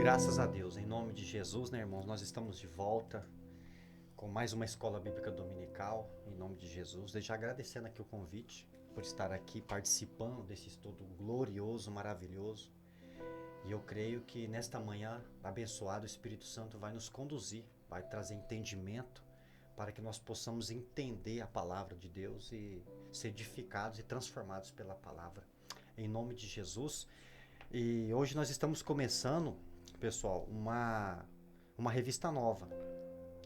Graças a Deus, em nome de Jesus, né, irmãos? Nós estamos de volta com mais uma escola bíblica dominical, em nome de Jesus. Desde já agradecendo aqui o convite por estar aqui participando desse estudo glorioso, maravilhoso. E eu creio que nesta manhã, abençoado, o Espírito Santo vai nos conduzir, vai trazer entendimento para que nós possamos entender a palavra de Deus e ser edificados e transformados pela palavra. Em nome de Jesus. E hoje nós estamos começando, pessoal, uma revista nova.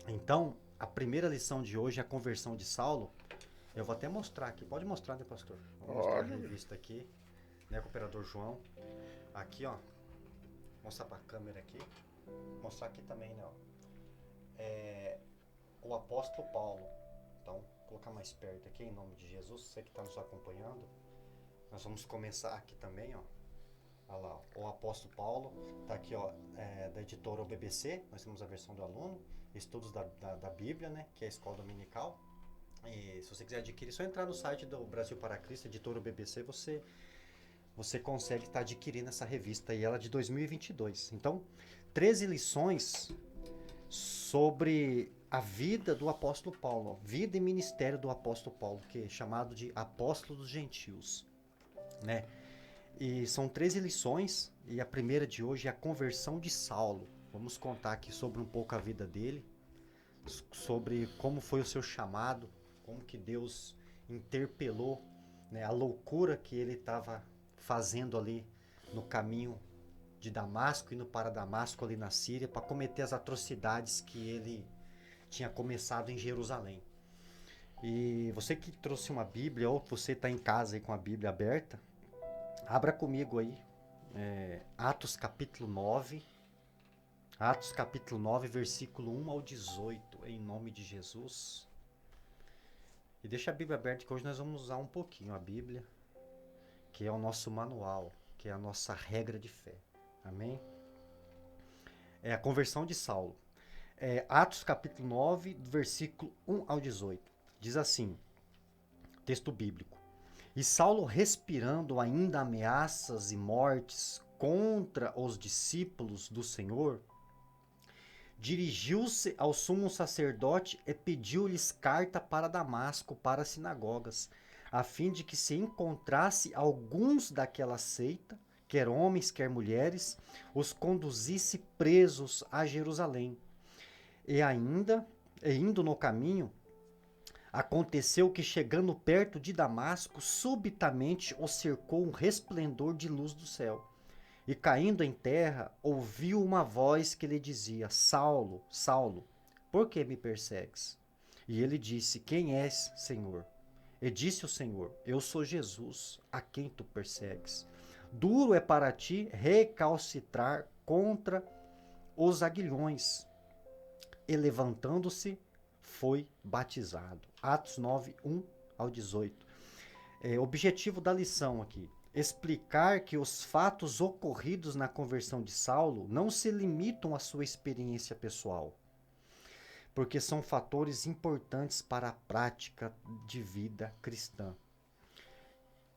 Então, a primeira lição de hoje é a conversão de Saulo. Eu vou até mostrar aqui. Pode mostrar, né, pastor? Vou mostrar a revista aqui, né, com o operador João. Aqui, ó. Mostrar para a câmera aqui. Mostrar aqui também, né, ó. O apóstolo Paulo. Então, vou colocar mais perto aqui, em nome de Jesus. Você que está nos acompanhando. Nós vamos começar aqui também, ó. Olha lá, o apóstolo Paulo, tá aqui, ó, da editora OBBC, nós temos a versão do aluno, estudos da Bíblia, né, que é a escola dominical. E se você quiser adquirir, é só entrar no site do Brasil para Cristo, editora OBBC, você consegue estar adquirindo essa revista, e ela é de 2022. Então, 13 lições sobre a vida do apóstolo Paulo, vida e ministério do apóstolo Paulo, que é chamado de apóstolo dos gentios, né? E são 13 lições, e a primeira de hoje é a conversão de Saulo. Vamos contar aqui sobre um pouco a vida dele, sobre como foi o seu chamado, como que Deus interpelou, né, a loucura que ele estava fazendo ali no caminho de Damasco, indo para Damasco ali na Síria, para cometer as atrocidades que ele tinha começado em Jerusalém. E você que trouxe uma Bíblia, ou que você está em casa aí com a Bíblia aberta, abra comigo aí, Atos capítulo 9, versículo 1 ao 18, em nome de Jesus. E deixa a Bíblia aberta, que hoje nós vamos usar um pouquinho a Bíblia, que é o nosso manual, que é a nossa regra de fé. Amém? É a conversão de Saulo. Atos capítulo 9, versículo 1 ao 18. Diz assim, texto bíblico. E Saulo, respirando ainda ameaças e mortes contra os discípulos do Senhor, dirigiu-se ao sumo sacerdote e pediu-lhes carta para Damasco, para as sinagogas, a fim de que se encontrasse alguns daquela seita, quer homens, quer mulheres, os conduzisse presos a Jerusalém. E indo no caminho, aconteceu que, chegando perto de Damasco, subitamente o cercou um resplendor de luz do céu. E caindo em terra, ouviu uma voz que lhe dizia: Saulo, Saulo, por que me persegues? E ele disse: Quem és, Senhor? E disse o Senhor: Eu sou Jesus, a quem tu persegues. Duro é para ti recalcitrar contra os aguilhões. E levantando-se, foi batizado. Atos 9, 1 ao 18. Objetivo da lição aqui: explicar que os fatos ocorridos na conversão de Saulo não se limitam à sua experiência pessoal, porque são fatores importantes para a prática de vida cristã.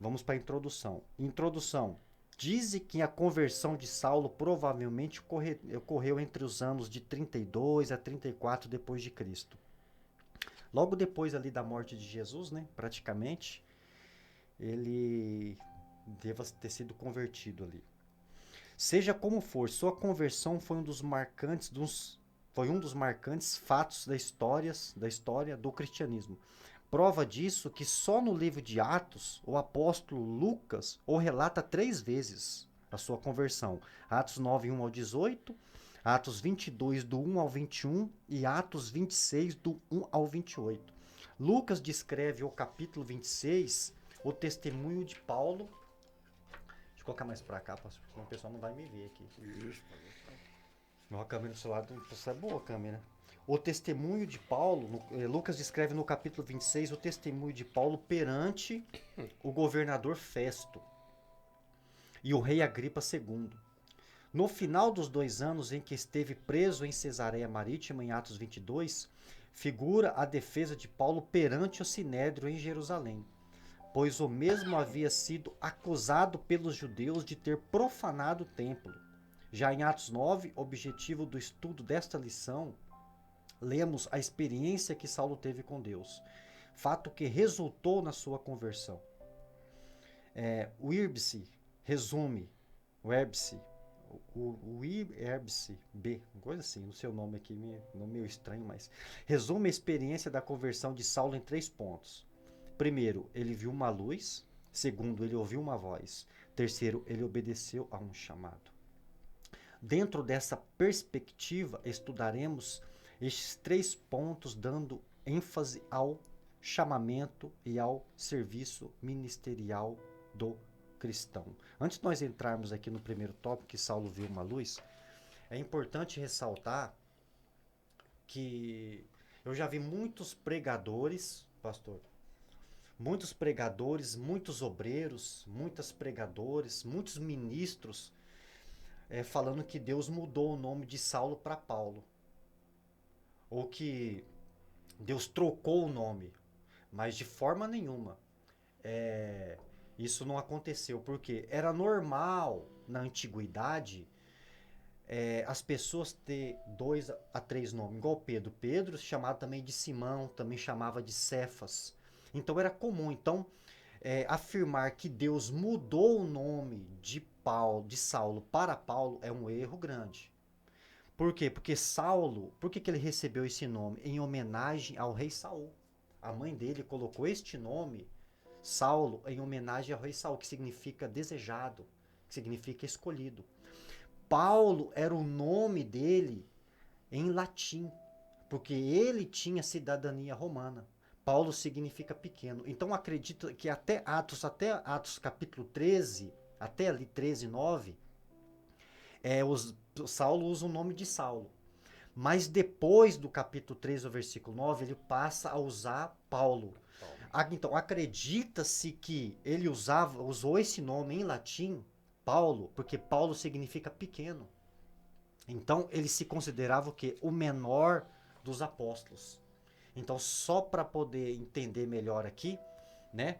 Vamos para a introdução. Introdução. Diz que a conversão de Saulo provavelmente ocorreu entre os anos de 32 a 34 depois de Cristo. Logo depois ali da morte de Jesus, né, praticamente, ele deva ter sido convertido ali. Seja como for, sua conversão foi um dos marcantes fatos da história do cristianismo. Prova disso que só no livro de Atos, o apóstolo Lucas o relata 3 vezes a sua conversão. Atos 9, 1 ao 18, Atos 22, do 1 ao 21 e Atos 26, do 1 ao 28. Lucas descreve o capítulo 26, o testemunho de Paulo. Deixa eu colocar mais pra cá, senão o pessoal não vai me ver aqui. Isso. A câmera do celular é boa a câmera. O testemunho de Paulo, Lucas descreve no capítulo 26 o testemunho de Paulo perante o governador Festo e o rei Agripa II. No final dos 2 anos em que esteve preso em Cesareia Marítima, em Atos 22, figura a defesa de Paulo perante o Sinédrio em Jerusalém, pois o mesmo havia sido acusado pelos judeus de ter profanado o templo. Já em Atos 9, objetivo do estudo desta lição, lemos a experiência que Saulo teve com Deus, fato que resultou na sua conversão. O Irbse resume, o Irbse, B, coisa assim, o seu nome aqui, nome meio estranho, mas resume a experiência da conversão de Saulo em 3 pontos. Primeiro, ele viu uma luz. Segundo, ele ouviu uma voz. Terceiro, ele obedeceu a um chamado. Dentro dessa perspectiva, estudaremos estes 3 pontos, dando ênfase ao chamamento e ao serviço ministerial do cristão. Antes de nós entrarmos aqui no primeiro tópico, que Saulo viu uma luz, é importante ressaltar que eu já vi muitos pregadores, pastor, muitos obreiros, muitos pregadores, muitos ministros falando que Deus mudou o nome de Saulo para Paulo, ou que Deus trocou o nome, mas de forma nenhuma. Isso não aconteceu, porque era normal na antiguidade as pessoas ter 2 a 3 nomes, igual Pedro. Pedro chamado também de Simão, também chamava de Cefas. Então era comum. Então, afirmar que Deus mudou o nome de Saulo para Paulo é um erro grande. Por quê? Porque Saulo, por que ele recebeu esse nome? Em homenagem ao rei Saul. A mãe dele colocou este nome, Saulo, em homenagem ao rei Saul, que significa desejado, que significa escolhido. Paulo era o nome dele em latim, porque ele tinha cidadania romana. Paulo significa pequeno. Então acredito que até Atos capítulo 13, até ali 13, 9, Saulo usa o nome de Saulo. Mas depois do capítulo 13, o versículo 9, ele passa a usar Paulo. Então acredita-se que ele usou esse nome em latim, Paulo, porque Paulo significa pequeno. Então ele se considerava o quê? O menor dos apóstolos. Então, só para poder entender melhor aqui, né?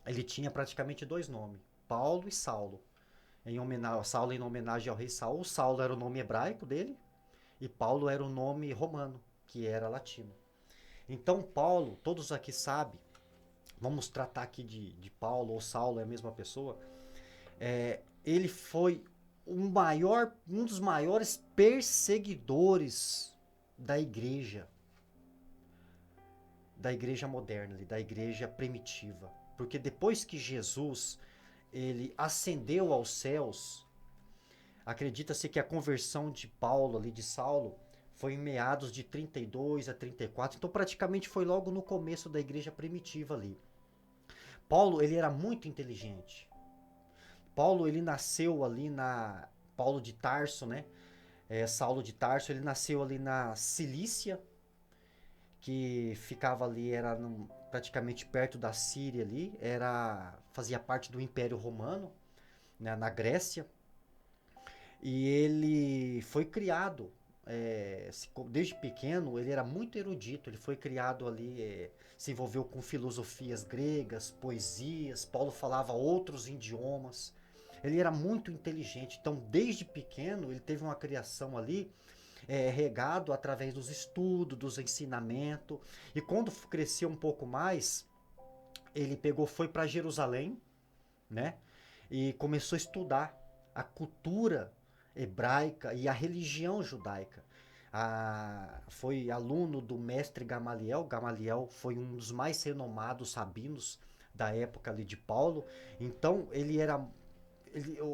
Ele tinha praticamente 2 nomes, Paulo e Saulo. Saulo em homenagem ao rei Saul. Saulo era o nome hebraico dele e Paulo era o nome romano, que era latino. Então, Paulo, todos aqui sabem, vamos tratar aqui de Paulo ou Saulo, é a mesma pessoa. Ele foi um dos maiores perseguidores da igreja moderna, da igreja primitiva. Porque depois que Jesus ele ascendeu aos céus, acredita-se que a conversão de Paulo, ali de Saulo, foi em meados de 32 a 34, então praticamente foi logo no começo da igreja primitiva ali. Paulo, ele era muito inteligente. Paulo, ele nasceu ali Paulo de Tarso, né? Saulo de Tarso, ele nasceu ali na Cilícia, que ficava ali, praticamente perto da Síria ali, fazia parte do Império Romano, né, na Grécia. E ele foi criado, desde pequeno, ele era muito erudito, ele foi criado ali, se envolveu com filosofias gregas, poesias, Paulo falava outros idiomas, ele era muito inteligente, então desde pequeno ele teve uma criação ali, regado através dos estudos, dos ensinamentos. E quando cresceu um pouco mais, ele foi para Jerusalém, né? E começou a estudar a cultura hebraica e a religião judaica. Foi aluno do mestre Gamaliel. Gamaliel foi um dos mais renomados rabinos da época ali de Paulo. Então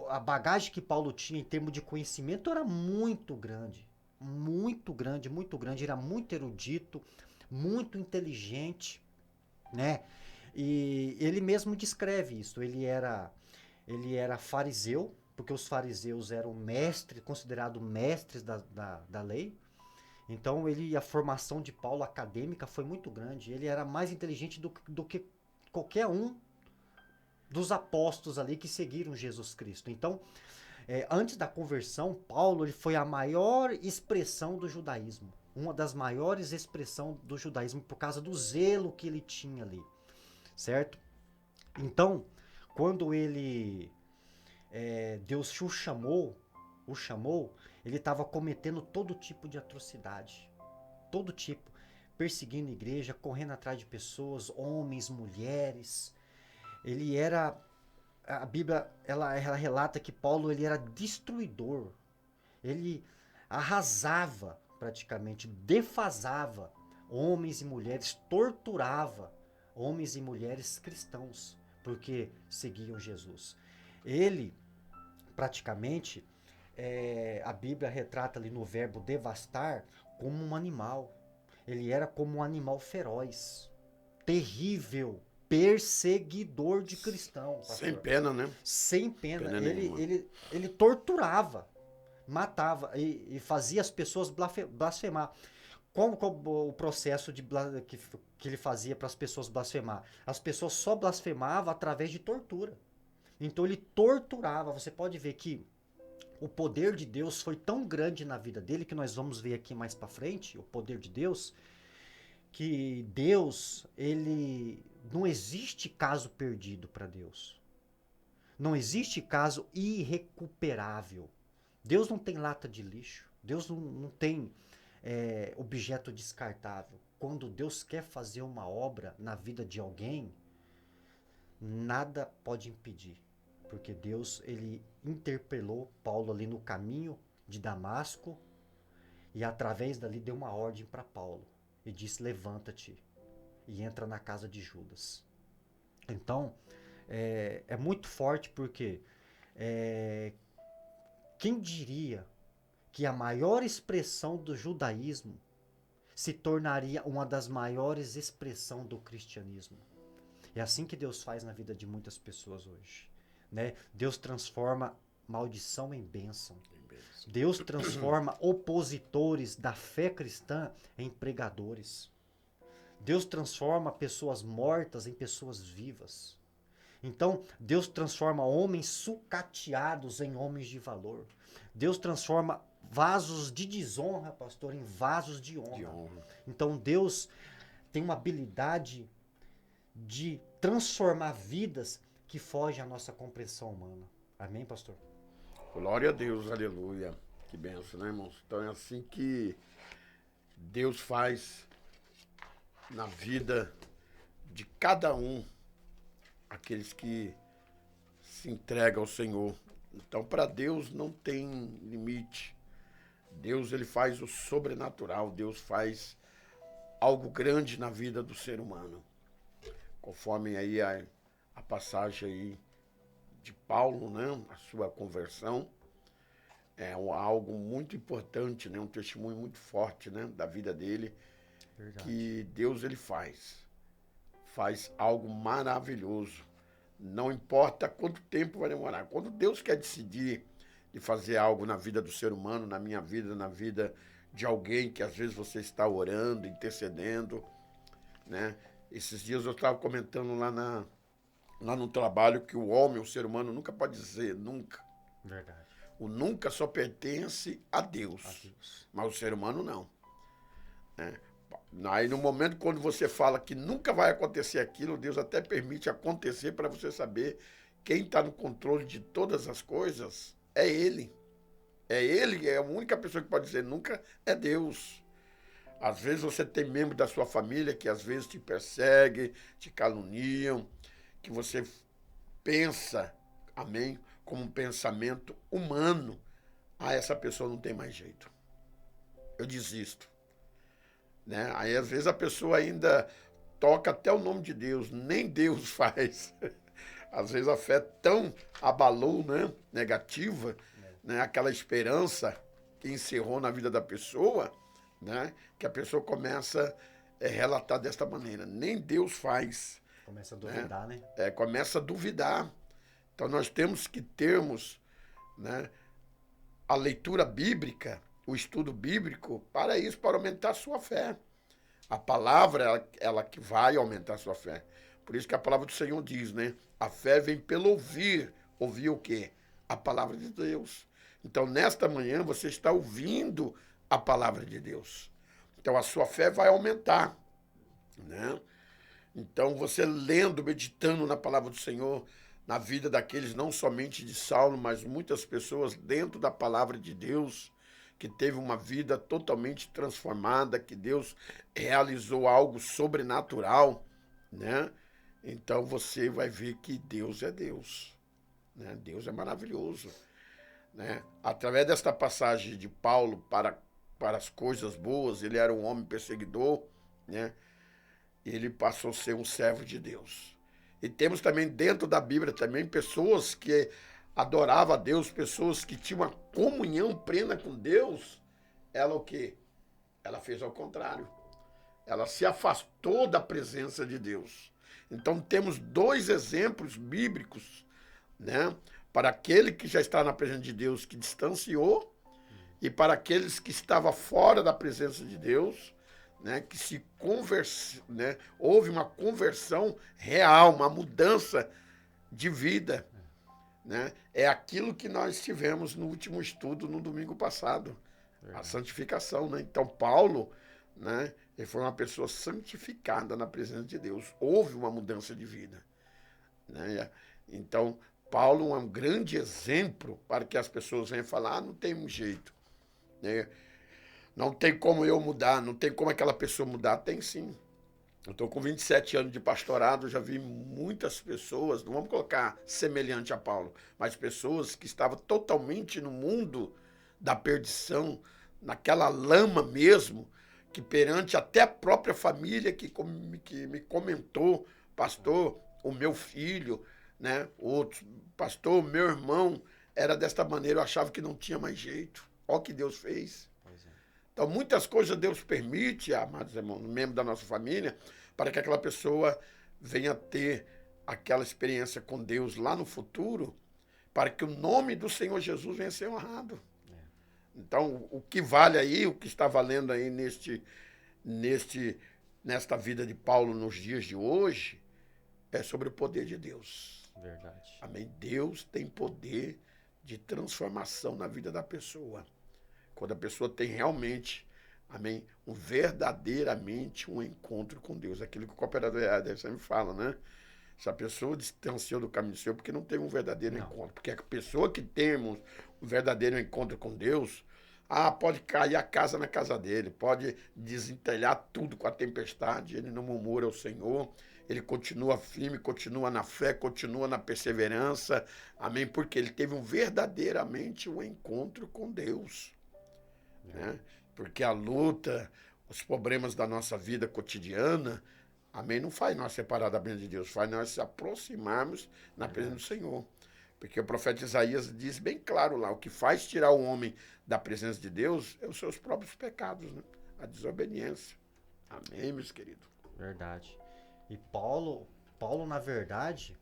a bagagem que Paulo tinha em termos de conhecimento era muito grande. Muito grande, muito grande. Era muito erudito, muito inteligente, né? E ele mesmo descreve isso. Ele era fariseu, porque os fariseus eram considerados mestres da lei. Então a formação de Paulo acadêmica foi muito grande. Ele era mais inteligente do que qualquer um dos apóstolos ali que seguiram Jesus Cristo. Então, antes da conversão, Paulo ele foi a maior expressão do judaísmo. Uma das maiores expressões do judaísmo por causa do zelo que ele tinha ali. Certo? Então, quando Deus o chamou, o chamou, ele estava cometendo todo tipo de atrocidade. Todo tipo. Perseguindo a igreja, correndo atrás de pessoas, homens, mulheres. Ele era... A Bíblia, ela relata que Paulo ele era destruidor. Ele arrasava praticamente, defasava homens e mulheres, torturava homens e mulheres cristãos, porque seguiam Jesus. Ele, praticamente, a Bíblia retrata ali no verbo devastar como um animal. Ele era como um animal feroz, terrível, perseguidor de cristãos. Sem pena, né? Sem pena. Pena nenhuma. Ele torturava, matava e fazia as pessoas blasfemar. Como o processo que ele fazia para as pessoas blasfemar? As pessoas só blasfemavam através de tortura. Então ele torturava. Você pode ver que o poder de Deus foi tão grande na vida dele, que nós vamos ver aqui mais para frente, o poder de Deus, que Deus, ele não existe caso perdido para Deus. Não existe caso irrecuperável. Deus não tem lata de lixo. Deus não tem objeto descartável. Quando Deus quer fazer uma obra na vida de alguém, nada pode impedir. Porque Deus, ele interpelou Paulo ali no caminho de Damasco e através dali deu uma ordem para Paulo e disse: levanta-te e entra na casa de Judas. Então, é muito forte porque quem diria que a maior expressão do judaísmo se tornaria uma das maiores expressões do cristianismo? É assim que Deus faz na vida de muitas pessoas hoje. Né? Deus transforma maldição em bênção. Deus transforma opositores da fé cristã em pregadores. Deus transforma pessoas mortas em pessoas vivas. Então, Deus transforma homens sucateados em homens de valor. Deus transforma vasos de desonra, pastor, em vasos de honra. Então, Deus tem uma habilidade de transformar vidas que fogem à nossa compreensão humana. Amém, pastor? Glória a Deus, aleluia. Que benção, né, irmãos? Então é assim que Deus faz na vida de cada um, aqueles que se entregam ao Senhor. Então, para Deus não tem limite. Deus, ele faz o sobrenatural. Deus faz algo grande na vida do ser humano. Conforme aí a passagem aí de Paulo, né? A sua conversão. É algo muito importante, né? Um testemunho muito forte, né? Da vida dele. Verdade. Que Deus, ele faz algo maravilhoso. Não importa quanto tempo vai demorar. Quando Deus quer decidir de fazer algo na vida do ser humano, na minha vida, na vida de alguém que às vezes você está orando, intercedendo, né? Esses dias eu estava comentando lá no trabalho que o homem, o ser humano, nunca pode dizer nunca. Verdade. O nunca só pertence a Deus. Mas o ser humano não. Aí no momento quando você fala que nunca vai acontecer aquilo, Deus até permite acontecer para você saber quem está no controle de todas as coisas é Ele. É Ele, é a única pessoa que pode dizer nunca, é Deus. Às vezes você tem membro da sua família que às vezes te persegue, te caluniam, que você pensa, amém, como um pensamento humano. Essa pessoa não tem mais jeito. Eu desisto. Né? Aí às vezes a pessoa ainda toca até o nome de Deus, nem Deus faz. Às vezes a fé tão abalou, né? Negativa, né? Aquela esperança que encerrou na vida da pessoa, né? Que a pessoa começa a relatar desta maneira. Nem Deus faz. Começa a duvidar, né? Começa a duvidar. Então nós temos que termos, né, a leitura bíblica, o estudo bíblico, para isso, para aumentar a sua fé. A palavra, ela que vai aumentar a sua fé. Por isso que a palavra do Senhor diz, né? A fé vem pelo ouvir. Ouvir o quê? A palavra de Deus. Então, nesta manhã, você está ouvindo a palavra de Deus. Então, a sua fé vai aumentar, né? Então, você lendo, meditando na palavra do Senhor, na vida daqueles, não somente de Saulo, mas muitas pessoas dentro da palavra de Deus, que teve uma vida totalmente transformada, que Deus realizou algo sobrenatural, né? Então você vai ver que Deus é Deus, né? Deus é maravilhoso, né? Através desta passagem de Paulo para as coisas boas, ele era um homem perseguidor, né? Ele passou a ser um servo de Deus. E temos também dentro da Bíblia também pessoas que adoravam a Deus, pessoas que tinham uma comunhão plena com Deus. Ela o quê? Ela fez ao contrário. Ela se afastou da presença de Deus. Então temos dois exemplos bíblicos, né? Para aquele que já está na presença de Deus, que distanciou, e para aqueles que estavam fora da presença de Deus, né, que se né, houve uma conversão real, uma mudança de vida, né? É aquilo que nós tivemos no último estudo no domingo passado, a santificação, né? Então Paulo, né, ele foi uma pessoa santificada na presença de Deus, houve uma mudança de vida, né? Então Paulo é um grande exemplo para que as pessoas venham falar, não tem um jeito, né? Não tem como eu mudar, não tem como aquela pessoa mudar. Tem sim. Eu estou com 27 anos de pastorado, já vi muitas pessoas, não vamos colocar semelhante a Paulo, mas pessoas que estavam totalmente no mundo da perdição, naquela lama mesmo, que perante até a própria família que me comentou, pastor, o meu filho, né, outro, pastor, meu irmão, era desta maneira, eu achava que não tinha mais jeito. Olha o que Deus fez. Então, muitas coisas Deus permite, amados irmãos, membro da nossa família, para que aquela pessoa venha ter aquela experiência com Deus lá no futuro, para que o nome do Senhor Jesus venha a ser honrado. Então, o que vale aí, o que está valendo aí nesta vida de Paulo nos dias de hoje, é sobre o poder de Deus. Verdade. Amém? Deus tem poder de transformação na vida da pessoa. Quando a pessoa tem realmente, amém, verdadeiramente um encontro com Deus. Aquilo que o cooperador sempre fala, né? Se a pessoa distanciou do caminho do Senhor, porque não teve um verdadeiro encontro. Porque a pessoa que temos um verdadeiro encontro com Deus, pode cair a casa na casa dele, pode desentelhar tudo com a tempestade, ele não murmura ao Senhor, ele continua firme, continua na fé, continua na perseverança, amém? Porque ele teve verdadeiramente um encontro com Deus. Né? Porque a luta, os problemas da nossa vida cotidiana, amém, não faz nós separar da presença de Deus, faz nós se aproximarmos na presença do Senhor. Porque o profeta Isaías diz bem claro lá, o que faz tirar o homem da presença de Deus é os seus próprios pecados, né? A desobediência. Amém, meus queridos? Verdade. E Paulo, na verdade,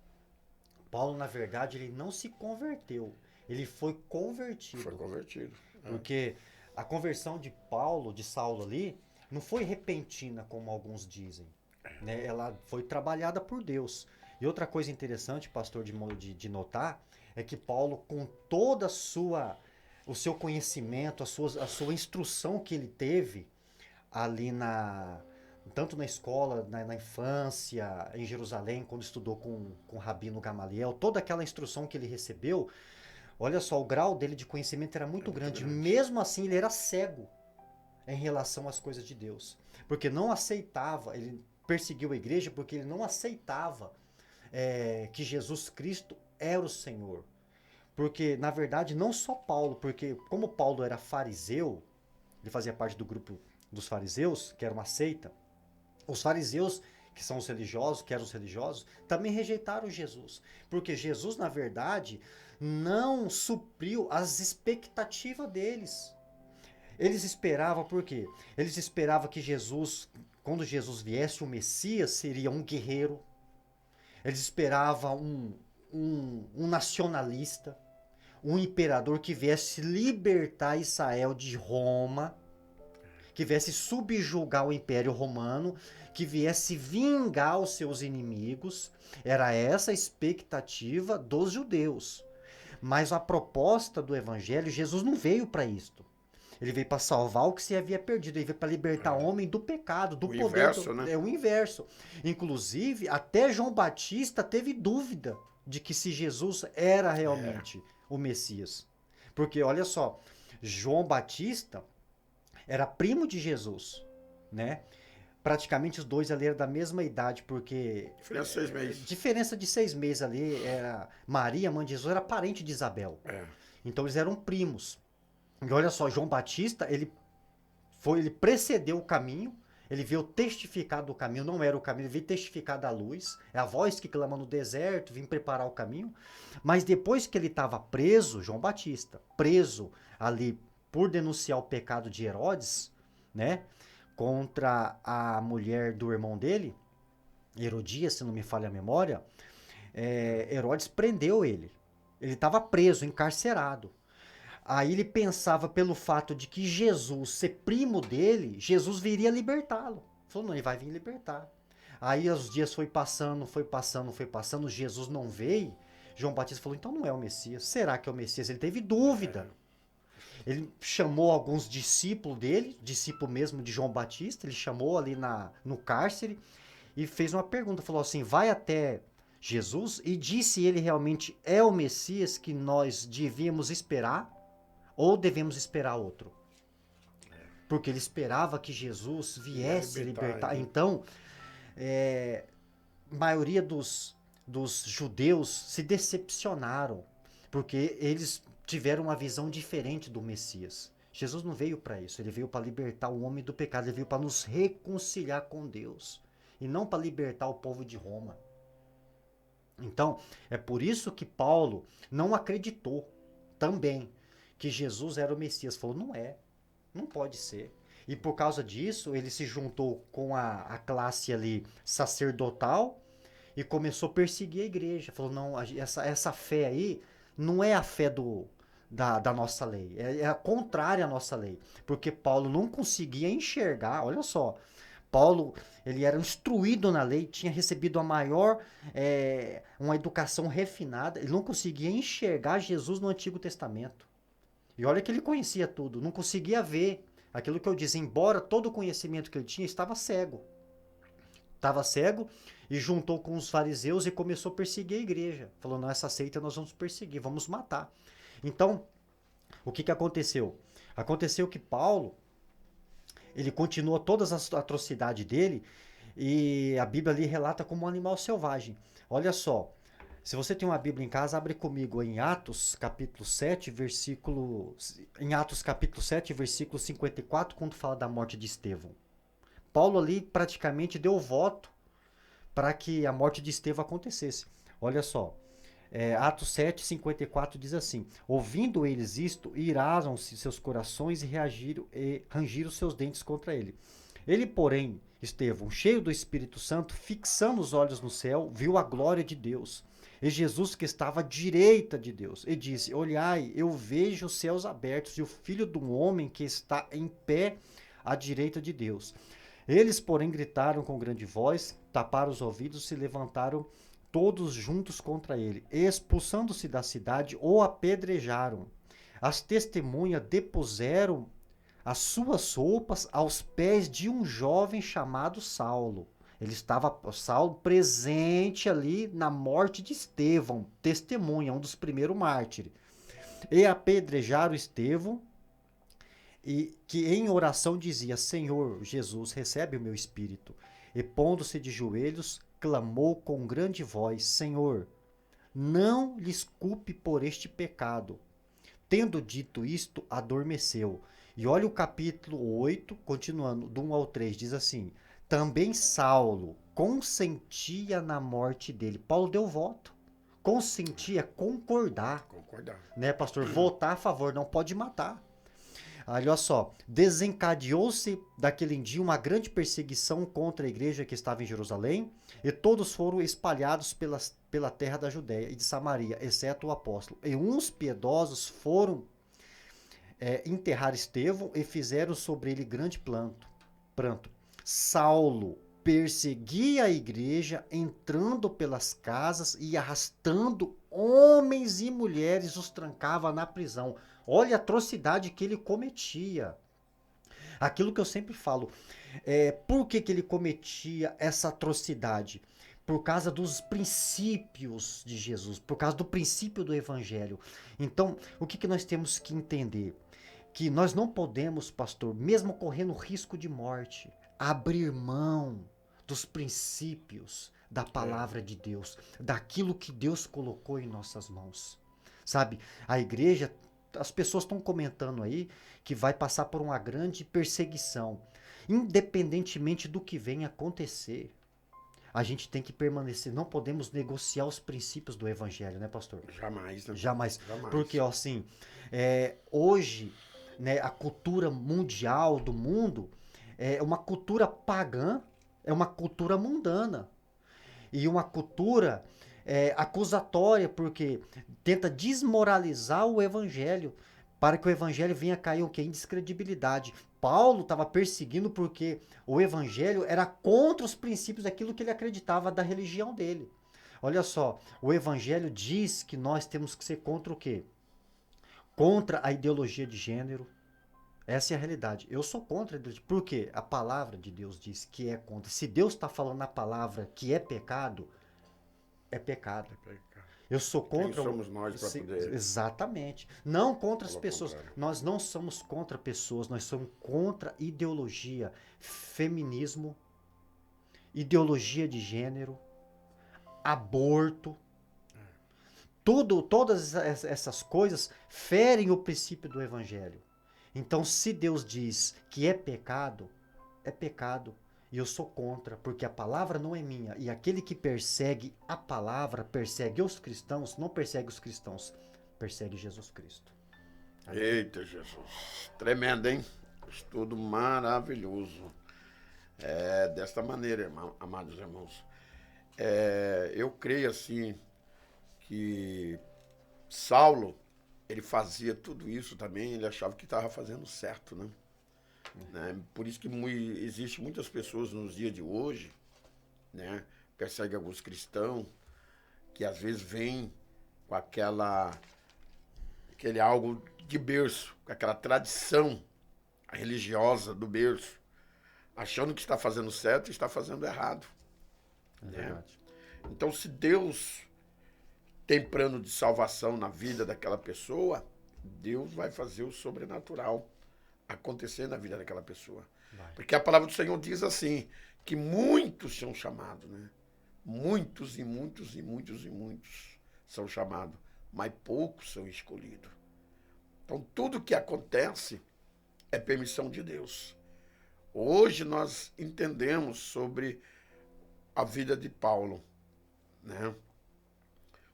ele não se converteu, ele foi convertido. Foi convertido. Porque a conversão de Saulo ali, não foi repentina, como alguns dizem. Né? Ela foi trabalhada por Deus. E outra coisa interessante, pastor, de notar, é que Paulo, com toda o seu conhecimento, a sua instrução que ele teve ali tanto na escola, na infância, em Jerusalém, quando estudou com o Rabino Gamaliel, toda aquela instrução que ele recebeu, olha só, o grau dele de conhecimento era muito grande. Mesmo assim, ele era cego em relação às coisas de Deus. Porque não aceitava, ele perseguiu a igreja porque ele não aceitava que Jesus Cristo era o Senhor. Porque, na verdade, não só Paulo, porque como Paulo era fariseu, ele fazia parte do grupo dos fariseus, que era uma seita, os fariseus, que são os religiosos, que eram os religiosos, também rejeitaram Jesus. Porque Jesus, na verdade, não supriu as expectativas deles. Eles esperavam, por quê? Eles esperavam que Jesus, quando Jesus viesse, o Messias seria um guerreiro. Eles esperavam um nacionalista, um imperador que viesse libertar Israel de Roma, que viesse subjugar o Império Romano, que viesse vingar os seus inimigos. Era essa a expectativa dos judeus. Mas a proposta do Evangelho, Jesus não veio para isto. Ele veio para salvar o que se havia perdido. Ele veio para libertar o homem do pecado, do poder. Inverso, né? É o inverso. Inclusive, até João Batista teve dúvida de que se Jesus era realmente o Messias. Porque, olha só, João Batista era primo de Jesus, né? Praticamente os dois ali eram da mesma idade, porque Diferença de 6 meses. diferença de 6 meses ali, era Maria, mãe de Jesus, era parente de Isabel. É. Então eles eram primos. E olha só, João Batista, ele precedeu o caminho, ele veio testificar do caminho, não era o caminho, ele veio testificar da luz, é a voz que clama no deserto, vim preparar o caminho. Mas depois que ele estava preso, João Batista, preso ali por denunciar o pecado de Herodes, né, contra a mulher do irmão dele, Herodias, se não me falha a memória, Herodes prendeu ele. Ele estava preso, encarcerado. Aí ele pensava pelo fato de que Jesus ser primo dele, Jesus viria libertá-lo. Falou, não, ele vai vir libertar. Aí os dias foi passando, Jesus não veio. João Batista falou, então não é o Messias. Será que é o Messias? Ele teve dúvida. Ele chamou alguns discípulos dele, discípulo mesmo de João Batista, ele chamou ali no cárcere e fez uma pergunta, falou assim, vai até Jesus e disse se ele realmente é o Messias que nós devíamos esperar ou devemos esperar outro. Porque ele esperava que Jesus viesse libertar. Então, a maioria dos judeus se decepcionaram, porque eles tiveram uma visão diferente do Messias. Jesus não veio para isso, ele veio para libertar o homem do pecado, ele veio para nos reconciliar com Deus, e não para libertar o povo de Roma. Então, é por isso que Paulo não acreditou também que Jesus era o Messias. Falou, não pode ser. E por causa disso, ele se juntou com a classe ali sacerdotal e começou a perseguir a igreja. Falou, não, essa fé aí não é a fé da nossa lei. É a contrária à nossa lei. Porque Paulo não conseguia enxergar, olha só, Paulo, ele era instruído na lei, tinha recebido uma educação refinada, ele não conseguia enxergar Jesus no Antigo Testamento. E olha que ele conhecia tudo, não conseguia ver aquilo que eu disse, embora todo o conhecimento que ele tinha, estava cego. Estava cego e juntou com os fariseus e começou a perseguir a igreja. Falou, não, essa seita nós vamos perseguir, vamos matar. Então, o que aconteceu? Aconteceu que Paulo, ele continua todas as atrocidades dele e a Bíblia ali relata como um animal selvagem. Olha só, se você tem uma Bíblia em casa, abre comigo em Atos capítulo 7, versículo 54, quando fala da morte de Estevão. Paulo ali praticamente deu voto para que a morte de Estevão acontecesse. Olha só, Atos 7, 54 diz assim, ouvindo eles isto, iraram-se seus corações e rangiram seus dentes contra ele. Ele, porém, Estevão, cheio do Espírito Santo, fixando os olhos no céu, viu a glória de Deus e Jesus que estava à direita de Deus, e disse, olhai, eu vejo os céus abertos e o Filho do Homem que está em pé à direita de Deus. Eles, porém, gritaram com grande voz, taparam os ouvidos e se levantaram todos juntos contra ele. Expulsando-se da cidade, o apedrejaram. As testemunhas depuseram as suas roupas aos pés de um jovem chamado Saulo. Ele estava, Saulo, presente ali na morte de Estevão, testemunha, um dos primeiros mártires. E apedrejaram Estevão, e que em oração dizia, Senhor Jesus, recebe o meu espírito. E pondo-se de joelhos, clamou com grande voz, Senhor, não lhes culpe por este pecado. Tendo dito isto, adormeceu. E olha o capítulo 8, continuando, do 1 ao 3, diz assim, também Saulo consentia na morte dele. Paulo deu voto. Consentia, concordar. Né, pastor? Votar a favor, não pode matar. Olha só, desencadeou-se daquele dia uma grande perseguição contra a igreja que estava em Jerusalém, e todos foram espalhados pela terra da Judéia e de Samaria, exceto o apóstolo. E uns piedosos foram enterrar Estevão e fizeram sobre ele grande pranto. Saulo perseguia a igreja, entrando pelas casas e arrastando homens e mulheres, os trancava na prisão. Olha a atrocidade que ele cometia. Aquilo que eu sempre falo, por que ele cometia essa atrocidade? por causa dos princípios de Jesus, por causa do princípio do Evangelho. Então, o que nós temos que entender? Que nós não podemos, pastor, mesmo correndo risco de morte, abrir mão dos princípios da palavra de Deus, daquilo que Deus colocou em nossas mãos. Sabe, a igreja, as pessoas estão comentando aí que vai passar por uma grande perseguição. Independentemente do que venha acontecer, a gente tem que permanecer, não podemos negociar os princípios do evangelho, né, pastor? Jamais, né? Jamais. Jamais. Porque, ó, assim, hoje, né, a cultura mundial do mundo é uma cultura pagã, é uma cultura mundana. E uma cultura acusatória, porque tenta desmoralizar o evangelho, para que o evangelho venha cair o quê? Em descredibilidade. Paulo estava perseguindo porque o evangelho era contra os princípios daquilo que ele acreditava da religião dele. Olha só, o evangelho diz que nós temos que ser contra o quê? Contra a ideologia de gênero. Essa é a realidade. Eu sou contra a ideologia. Por quê? A palavra de Deus diz que é contra. Se Deus está falando na palavra que é pecado, é pecado. É pecado. Eu sou contra. Quem somos nós para poder. Exatamente. Não contra as Falar o pessoas. contrário. Nós não somos contra pessoas, nós somos contra ideologia, feminismo, ideologia de gênero, aborto. Todas essas coisas ferem o princípio do evangelho. Então, se Deus diz que é pecado, é pecado. E eu sou contra, porque a palavra não é minha. E aquele que persegue a palavra, persegue os cristãos, não persegue os cristãos, persegue Jesus Cristo. Eita, Jesus. Tremendo, hein? Estudo maravilhoso. Desta maneira, amados irmãos. Eu creio, assim, que Saulo, ele fazia tudo isso também, ele achava que estava fazendo certo, né? Por isso que existe muitas pessoas nos dias de hoje, né, perseguem alguns cristãos, que às vezes vêm com aquele algo de berço, com aquela tradição religiosa do berço, achando que está fazendo certo e está fazendo errado. Né? Então, se Deus tem plano de salvação na vida daquela pessoa, Deus vai fazer o sobrenatural acontecer na vida daquela pessoa. Vai. Porque a palavra do Senhor diz assim, que muitos são chamados, né? Muitos e muitos e muitos e muitos são chamados, mas poucos são escolhidos. Então, tudo que acontece é permissão de Deus. Hoje nós entendemos sobre a vida de Paulo, né?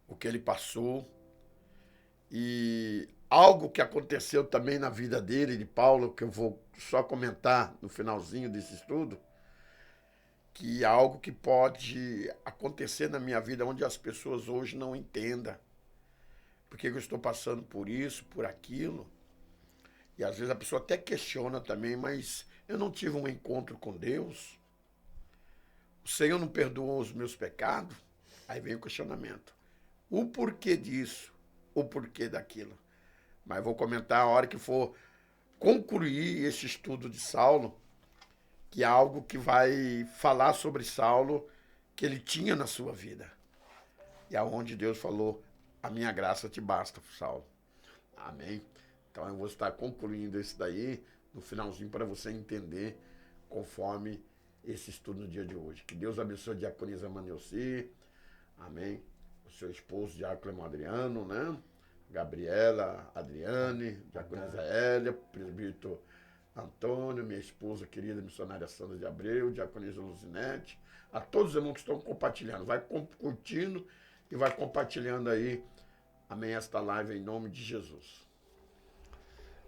O que ele passou e algo que aconteceu também na vida dele, de Paulo, que eu vou só comentar no finalzinho desse estudo, que é algo que pode acontecer na minha vida onde as pessoas hoje não entendam. Por que eu estou passando por isso, por aquilo? E às vezes a pessoa até questiona também, mas eu não tive um encontro com Deus? O Senhor não perdoou os meus pecados? Aí vem o questionamento. O porquê disso? O porquê daquilo? Mas vou comentar a hora que for concluir esse estudo de Saulo, que é algo que vai falar sobre Saulo, que ele tinha na sua vida. E aonde Deus falou, a minha graça te basta, Saulo. Amém? Então eu vou estar concluindo isso daí no finalzinho para você entender conforme esse estudo no dia de hoje. Que Deus abençoe a diaconisa Manelci, amém? O seu esposo, Diácono Adriano, né? Gabriela, Adriane, diaconisa Hélia, presbítero Antônio, minha esposa querida missionária Sandra de Abreu, diaconisa Luzinete, a todos os irmãos que estão compartilhando. Vai curtindo e vai compartilhando aí, amém, esta live em nome de Jesus.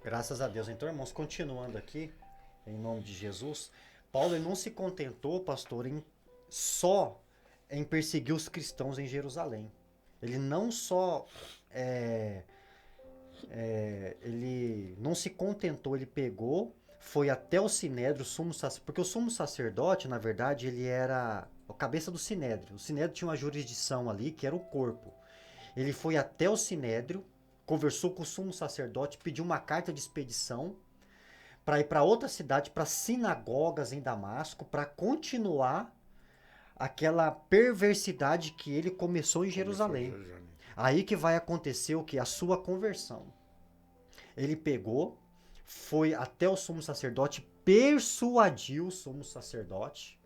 Graças a Deus. Então, irmãos, continuando aqui, em nome de Jesus, Paulo ele não se contentou, pastor, só em perseguir os cristãos em Jerusalém. Ele não só ele não se contentou, ele pegou, foi até o Sinédrio, porque o sumo sacerdote, na verdade, ele era a cabeça do Sinédrio. O Sinédrio tinha uma jurisdição ali, que era o corpo. Ele foi até o Sinédrio, conversou com o sumo sacerdote, pediu uma carta de expedição para ir para outra cidade, para sinagogas em Damasco, para continuar aquela perversidade que ele começou em Jerusalém. Começou em Jerusalém. Aí que vai acontecer o que? A sua conversão. Ele pegou, foi até o sumo sacerdote, persuadiu o sumo sacerdote,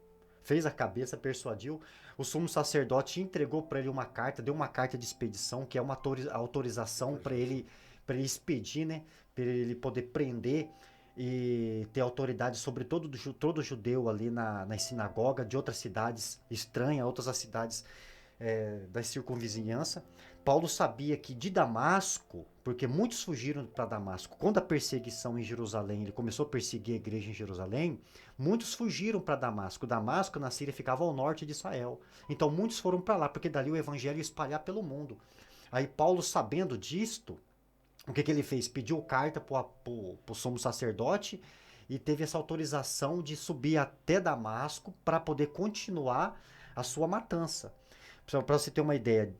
fez a cabeça, persuadiu. O sumo sacerdote entregou para ele uma carta, deu uma carta de expedição, que é uma autorização para ele expedir, né? Para ele poder prender e ter autoridade sobre todo judeu ali na sinagoga de outras cidades estranhas, outras cidades da circunvizinhança. Paulo sabia que de Damasco, porque muitos fugiram para Damasco, quando a perseguição em Jerusalém, ele começou a perseguir a igreja em Jerusalém, muitos fugiram para Damasco. Damasco, na Síria, ficava ao norte de Israel. Então muitos foram para lá, porque dali o evangelho ia espalhar pelo mundo. Aí Paulo, sabendo disto, o que ele fez? Pediu carta para o sumo sacerdote e teve essa autorização de subir até Damasco para poder continuar a sua matança. Para você ter uma ideia,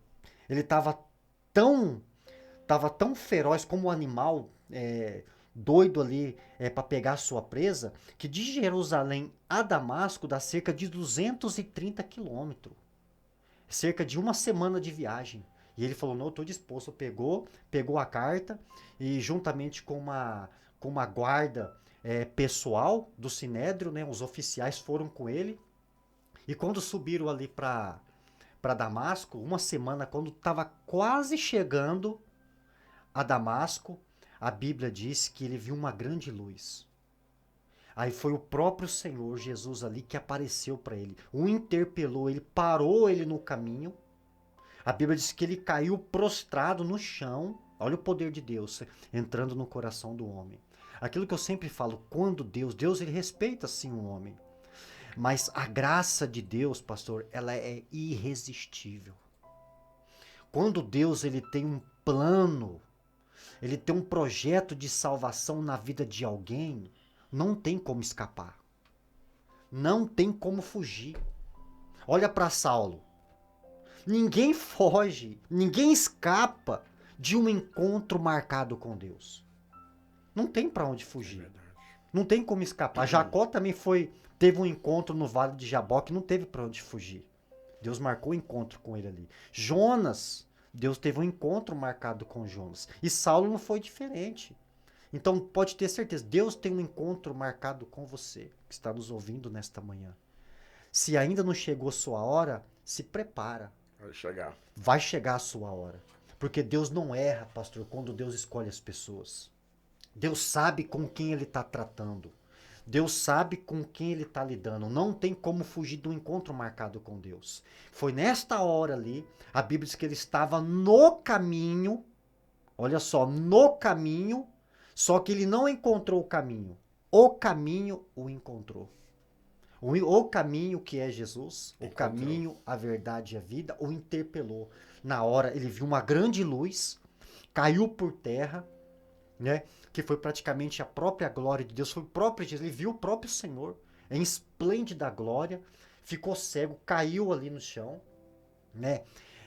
ele estava tão feroz como um animal doido ali para pegar a sua presa, que de Jerusalém a Damasco dá cerca de 230 quilômetros. Cerca de uma semana de viagem. E ele falou, não, eu estou disposto. Pegou a carta e juntamente com uma guarda pessoal do Sinédrio, né, os oficiais foram com ele. E quando subiram ali para Damasco, uma semana, quando estava quase chegando a Damasco, a Bíblia diz que ele viu uma grande luz. Aí foi o próprio Senhor Jesus ali que apareceu para ele, o interpelou, ele parou ele no caminho. A Bíblia diz que ele caiu prostrado no chão. Olha o poder de Deus entrando no coração do homem. Aquilo que eu sempre falo, quando Deus ele respeita sim o homem. Mas a graça de Deus, pastor, ela é irresistível. Quando Deus ele tem um plano, ele tem um projeto de salvação na vida de alguém, não tem como escapar. Não tem como fugir. Olha para Saulo. Ninguém foge, ninguém escapa de um encontro marcado com Deus. Não tem para onde fugir. Não tem como escapar. Jacó também teve um encontro no Vale de Jaboque, não teve para onde fugir. Deus marcou o encontro com ele ali. Jonas, Deus teve um encontro marcado com Jonas. E Saulo não foi diferente. Então pode ter certeza, Deus tem um encontro marcado com você, que está nos ouvindo nesta manhã. Se ainda não chegou a sua hora, se prepara. Vai chegar. Vai chegar a sua hora. Porque Deus não erra, pastor, quando Deus escolhe as pessoas. Deus sabe com quem ele está tratando. Deus sabe com quem ele está lidando. Não tem como fugir do encontro marcado com Deus. Foi nesta hora ali, a Bíblia diz que ele estava no caminho. Olha só, no caminho. Só que ele não encontrou o caminho. O caminho o encontrou. O caminho que é Jesus, o caminho, a verdade e a vida, o interpelou. Na hora ele viu uma grande luz, caiu por terra, né? Que foi praticamente a própria glória de Deus, foi o próprio Jesus, ele viu o próprio Senhor em esplêndida glória, ficou cego, caiu ali no chão, né?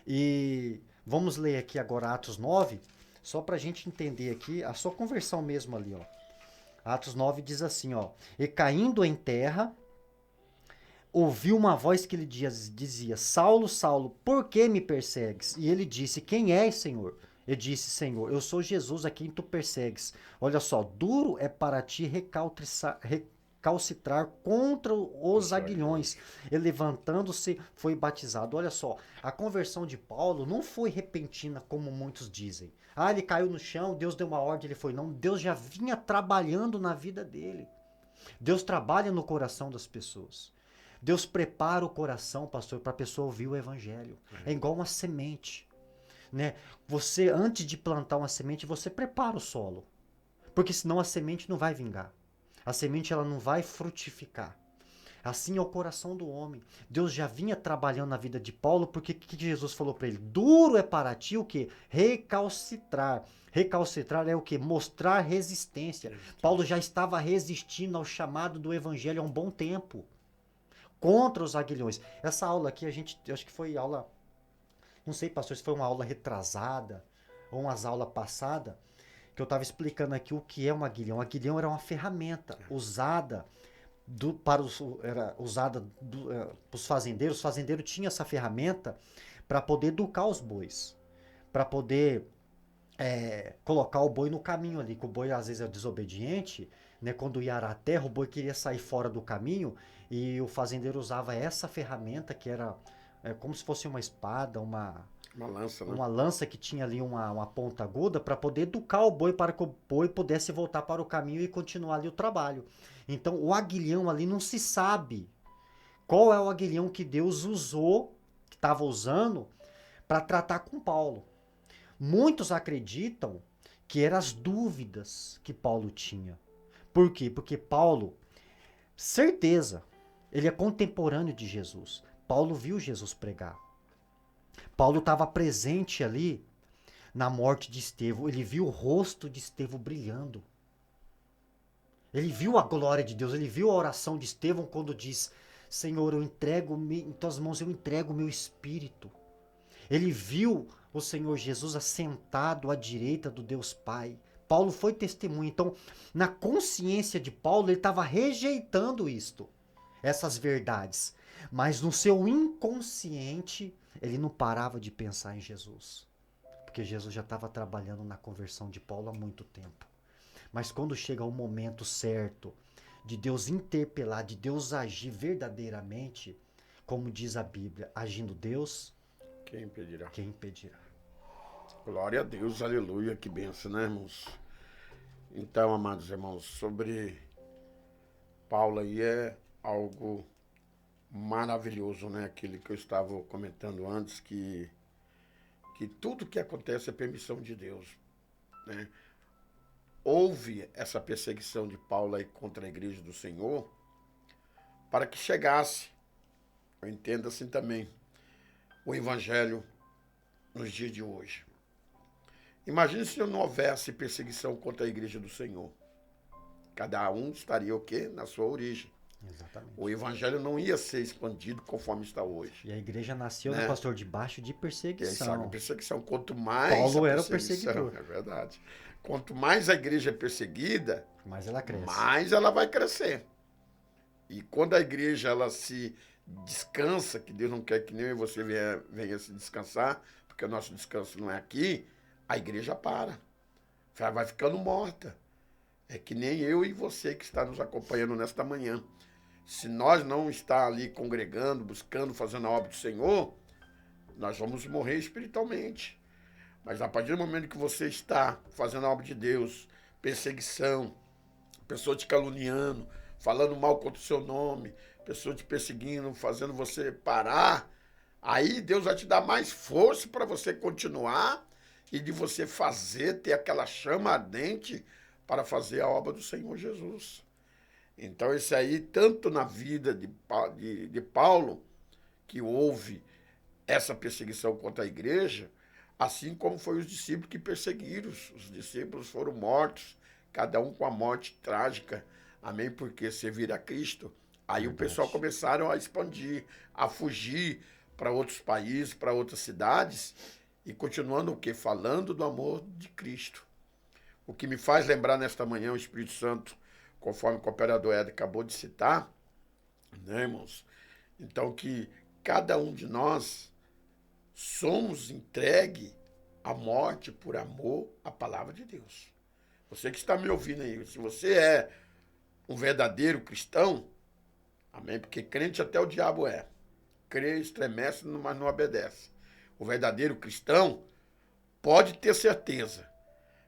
E vamos ler aqui agora Atos 9, só para a gente entender aqui a sua conversão mesmo ali, ó. Atos 9 diz assim, ó: e caindo em terra, ouviu uma voz que lhe dizia, Saulo, Saulo, por que me persegues? E ele disse, quem és, Senhor? Ele disse, Senhor, eu sou Jesus a quem tu persegues. Olha só, duro é para ti recalcitrar contra os aguilhões. E levantando-se, foi batizado. Olha só, a conversão de Paulo não foi repentina, como muitos dizem. Ah, ele caiu no chão, Deus deu uma ordem, ele foi. Não, Deus já vinha trabalhando na vida dele. Deus trabalha no coração das pessoas. Deus prepara o coração, pastor, para a pessoa ouvir o evangelho. É igual uma semente, né? Você, antes de plantar uma semente, você prepara o solo. Porque senão a semente não vai vingar. A semente ela não vai frutificar. Assim é o coração do homem. Deus já vinha trabalhando na vida de Paulo, porque o que Jesus falou para ele? Duro é para ti o quê? Recalcitrar. Recalcitrar é o quê? Mostrar resistência. Paulo já estava resistindo ao chamado do evangelho há um bom tempo. Contra os aguilhões. Essa aula aqui, eu acho que foi aula, não sei, pastor, se foi uma aula retrasada ou umas aulas passadas, que eu estava explicando aqui o que é um aguilhão. O aguilhão era uma ferramenta usada era usada para os fazendeiros. Os fazendeiros tinham essa ferramenta para poder educar os bois, para poder colocar o boi no caminho ali, que o boi às vezes é desobediente, né? Quando ia arar a terra, o boi queria sair fora do caminho e o fazendeiro usava essa ferramenta que era como se fosse uma espada, Uma lança, né? uma lança que tinha ali uma ponta aguda para poder educar o boi para que o boi pudesse voltar para o caminho e continuar ali o trabalho. Então o aguilhão ali não se sabe qual é o aguilhão que Deus usou, que estava usando para tratar com Paulo. Muitos acreditam que eram as dúvidas que Paulo tinha. Por quê? Porque Paulo, certeza, ele é contemporâneo de Jesus. Paulo viu Jesus pregar. Paulo estava presente ali na morte de Estevão. Ele viu o rosto de Estevão brilhando. Ele viu a glória de Deus. Ele viu a oração de Estevão quando diz: Senhor, eu entrego em tuas mãos, eu entrego o meu espírito. Ele viu o Senhor Jesus assentado à direita do Deus Pai. Paulo foi testemunha. Então, na consciência de Paulo, ele estava rejeitando isto, essas verdades. Mas no seu inconsciente, ele não parava de pensar em Jesus. Porque Jesus já estava trabalhando na conversão de Paulo há muito tempo. Mas quando chega o momento certo de Deus interpelar, de Deus agir verdadeiramente, como diz a Bíblia, agindo Deus, Quem impedirá? quem impedirá? Glória a Deus, aleluia, que benção, né, irmãos? Então, amados irmãos, sobre Paulo aí é algo maravilhoso, né? Aquele que eu estava comentando antes, que tudo que acontece é permissão de Deus, né? Houve essa perseguição de Paulo aí contra a igreja do Senhor para que chegasse, eu entendo assim também, o evangelho nos dias de hoje. Imagine se não houvesse perseguição contra a igreja do Senhor. Cada um estaria o quê? Na sua origem. Exatamente. O evangelho não ia ser expandido conforme está hoje, E a igreja nasceu, né, né? pastor, debaixo de E aí sabe, a perseguição. perseguição, quanto mais a Paulo era o perseguição, perseguidor, é verdade, quanto mais a igreja é perseguida, mas ela cresce. mais ela vai crescer. E quando a igreja ela se descansa, que Deus não quer que nem eu e você venha se descansar, porque o nosso descanso não é aqui, a igreja para. Vai ficando morta. É que nem eu e você que está nos acompanhando nesta manhã. Se nós não estar ali congregando, buscando, fazendo a obra do Senhor, nós vamos morrer espiritualmente. Mas a partir do momento que você está fazendo a obra de Deus, perseguição, pessoa te caluniando, falando mal contra o seu nome, pessoa te perseguindo, fazendo você parar, aí Deus vai te dar mais força para você continuar e de você fazer, ter aquela chama ardente para fazer a obra do Senhor Jesus. Então, isso aí, tanto na vida de Paulo, que houve essa perseguição contra a igreja, assim como foi os discípulos que perseguiram. Os discípulos foram mortos, cada um com a morte trágica. Amém? Porque servir a Cristo. Aí o pessoal Verdade. começaram a expandir, a fugir para outros países, para outras cidades, e continuando o quê? Falando do amor de Cristo. O que me faz lembrar nesta manhã o Espírito Santo, conforme o cooperador Ed acabou de citar, né, irmãos? Então que cada um de nós somos entregue à morte por amor à palavra de Deus. Você que está me ouvindo aí, se você é um verdadeiro cristão, amém? Porque crente até o diabo é. Crê, estremece, mas não obedece. O verdadeiro cristão pode ter certeza.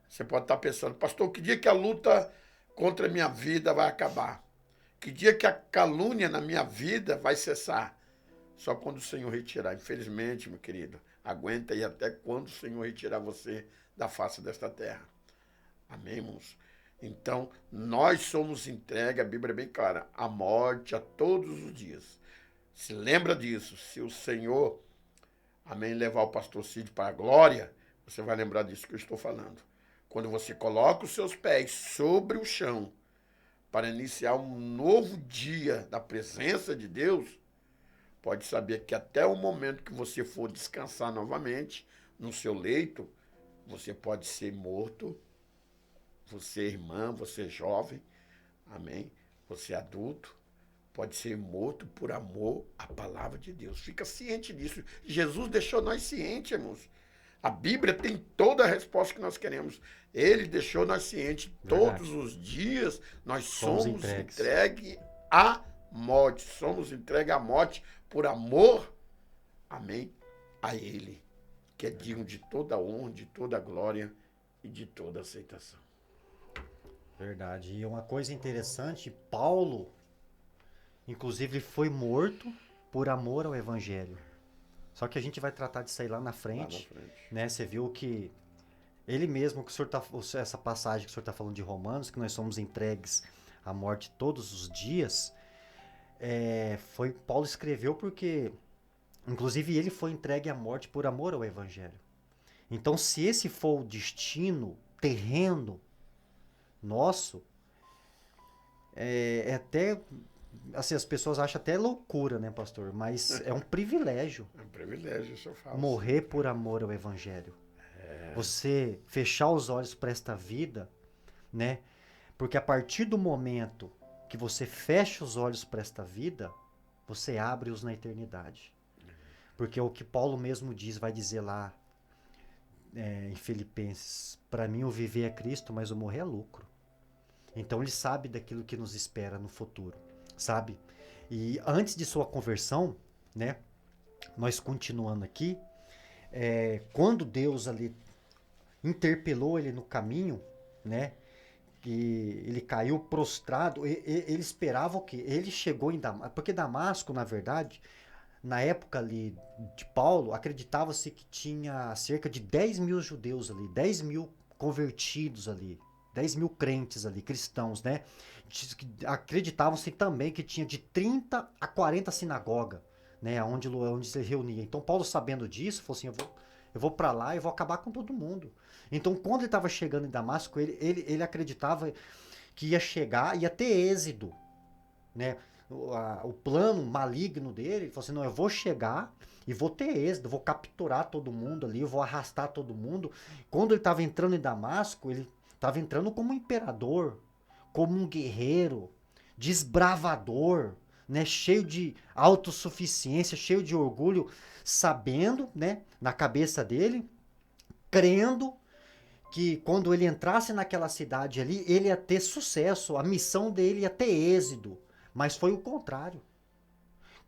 Você pode estar pensando, pastor, que dia que a luta contra a minha vida vai acabar? Que dia que a calúnia na minha vida vai cessar? Só quando o Senhor retirar. Infelizmente, meu querido, aguenta aí até quando o Senhor retirar você da face desta terra. Amém, irmãos? Então, nós somos entregues, a Bíblia é bem clara, à morte a todos os dias. Se lembra disso. Se o Senhor, amém, levar o pastor Cid para a glória, você vai lembrar disso que eu estou falando. Quando você coloca os seus pés sobre o chão para iniciar um novo dia da presença de Deus, pode saber que até o momento que você for descansar novamente no seu leito, você pode ser morto, você irmã, você jovem, amém? Você adulto, pode ser morto por amor à palavra de Deus. Fica ciente disso. Jesus deixou nós cientes, irmãos. A Bíblia tem toda a resposta que nós queremos. Ele deixou nós cientes. Verdade. Todos os dias nós Somos somos entregues. entregues à morte. Somos entregues à morte por amor, amém, a Ele, que é digno de toda honra, de toda glória e de toda aceitação. Verdade. E uma coisa interessante, Paulo, inclusive, foi morto por amor ao evangelho. Só que a gente vai tratar disso aí lá na frente, né? Você viu que ele mesmo, que o senhor tá, essa passagem que o senhor está falando de Romanos, que nós somos entregues à morte todos os dias, foi Paulo escreveu porque, inclusive, ele foi entregue à morte por amor ao evangelho. Então, se esse for o destino terreno nosso, até assim, as pessoas acham até loucura, né, pastor? Mas é um privilégio. É um privilégio, isso eu falo. Morrer por amor ao evangelho. Você fechar os olhos para esta vida, né? Porque a partir do momento que você fecha os olhos para esta vida, você abre-os na eternidade. Porque o que Paulo mesmo diz, vai dizer lá em Filipenses, para mim o viver é Cristo, mas o morrer é lucro. Então ele sabe daquilo que nos espera no futuro, sabe? E antes de sua conversão, né? Nós continuando aqui, quando Deus ali interpelou ele no caminho, né? Que ele caiu prostrado, ele esperava o quê? Ele chegou em Damasco, porque Damasco, na verdade, na época ali de Paulo, acreditava-se que tinha cerca de 10 mil judeus ali, 10 mil convertidos ali, 10 mil crentes ali, cristãos, né? Acreditavam-se também que tinha de 30 a 40 sinagogas, né? Onde se reunia. Então Paulo, sabendo disso, falou assim, eu vou para lá e vou acabar com todo mundo. Então, quando ele estava chegando em Damasco, ele acreditava que ia chegar, ia ter êxito, né? O plano maligno dele, ele falou assim, não, eu vou chegar e vou ter êxito, vou capturar todo mundo ali, eu vou arrastar todo mundo. Quando ele estava entrando em Damasco, ele estava entrando como um imperador, como um guerreiro, desbravador, né? Cheio de autossuficiência, cheio de orgulho, sabendo, né, na cabeça dele, crendo que quando ele entrasse naquela cidade ali, ele ia ter sucesso, a missão dele ia ter êxito. Mas foi o contrário.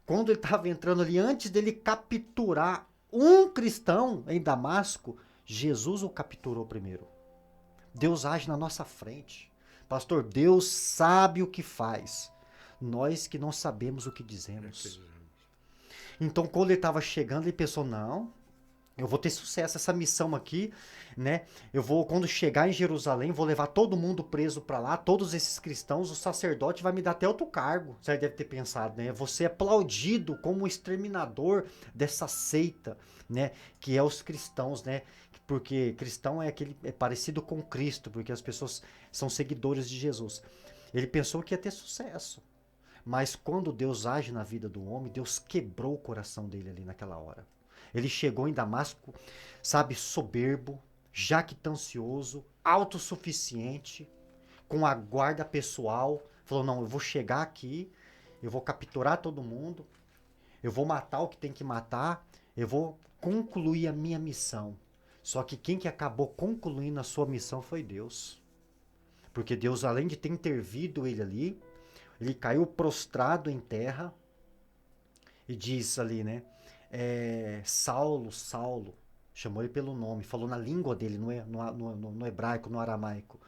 Quando ele estava entrando ali, antes dele capturar um cristão em Damasco, Jesus o capturou primeiro. Deus age na nossa frente. Pastor, Deus sabe o que faz. Nós que não sabemos o que dizemos. Então, quando ele estava chegando, ele pensou, não, eu vou ter sucesso, essa missão aqui, né? Eu vou, quando chegar em Jerusalém, vou levar todo mundo preso para lá, todos esses cristãos, o sacerdote vai me dar até outro cargo. Você deve ter pensado, né? Você é aplaudido como exterminador dessa seita, né? Que é os cristãos, né? Porque cristão é parecido com Cristo, porque as pessoas são seguidores de Jesus. Ele pensou que ia ter sucesso. Mas quando Deus age na vida do homem, Deus quebrou o coração dele ali naquela hora. Ele chegou em Damasco, sabe, soberbo, jactancioso, autossuficiente, com a guarda pessoal. Falou, não, eu vou chegar aqui, eu vou capturar todo mundo, eu vou matar o que tem que matar, eu vou concluir a minha missão. Só que quem que acabou concluindo a sua missão foi Deus. Porque Deus, além de ter intervido ele ali, ele caiu prostrado em terra e diz ali, né? Saulo, Saulo, chamou ele pelo nome, falou na língua dele, no hebraico, no aramaico.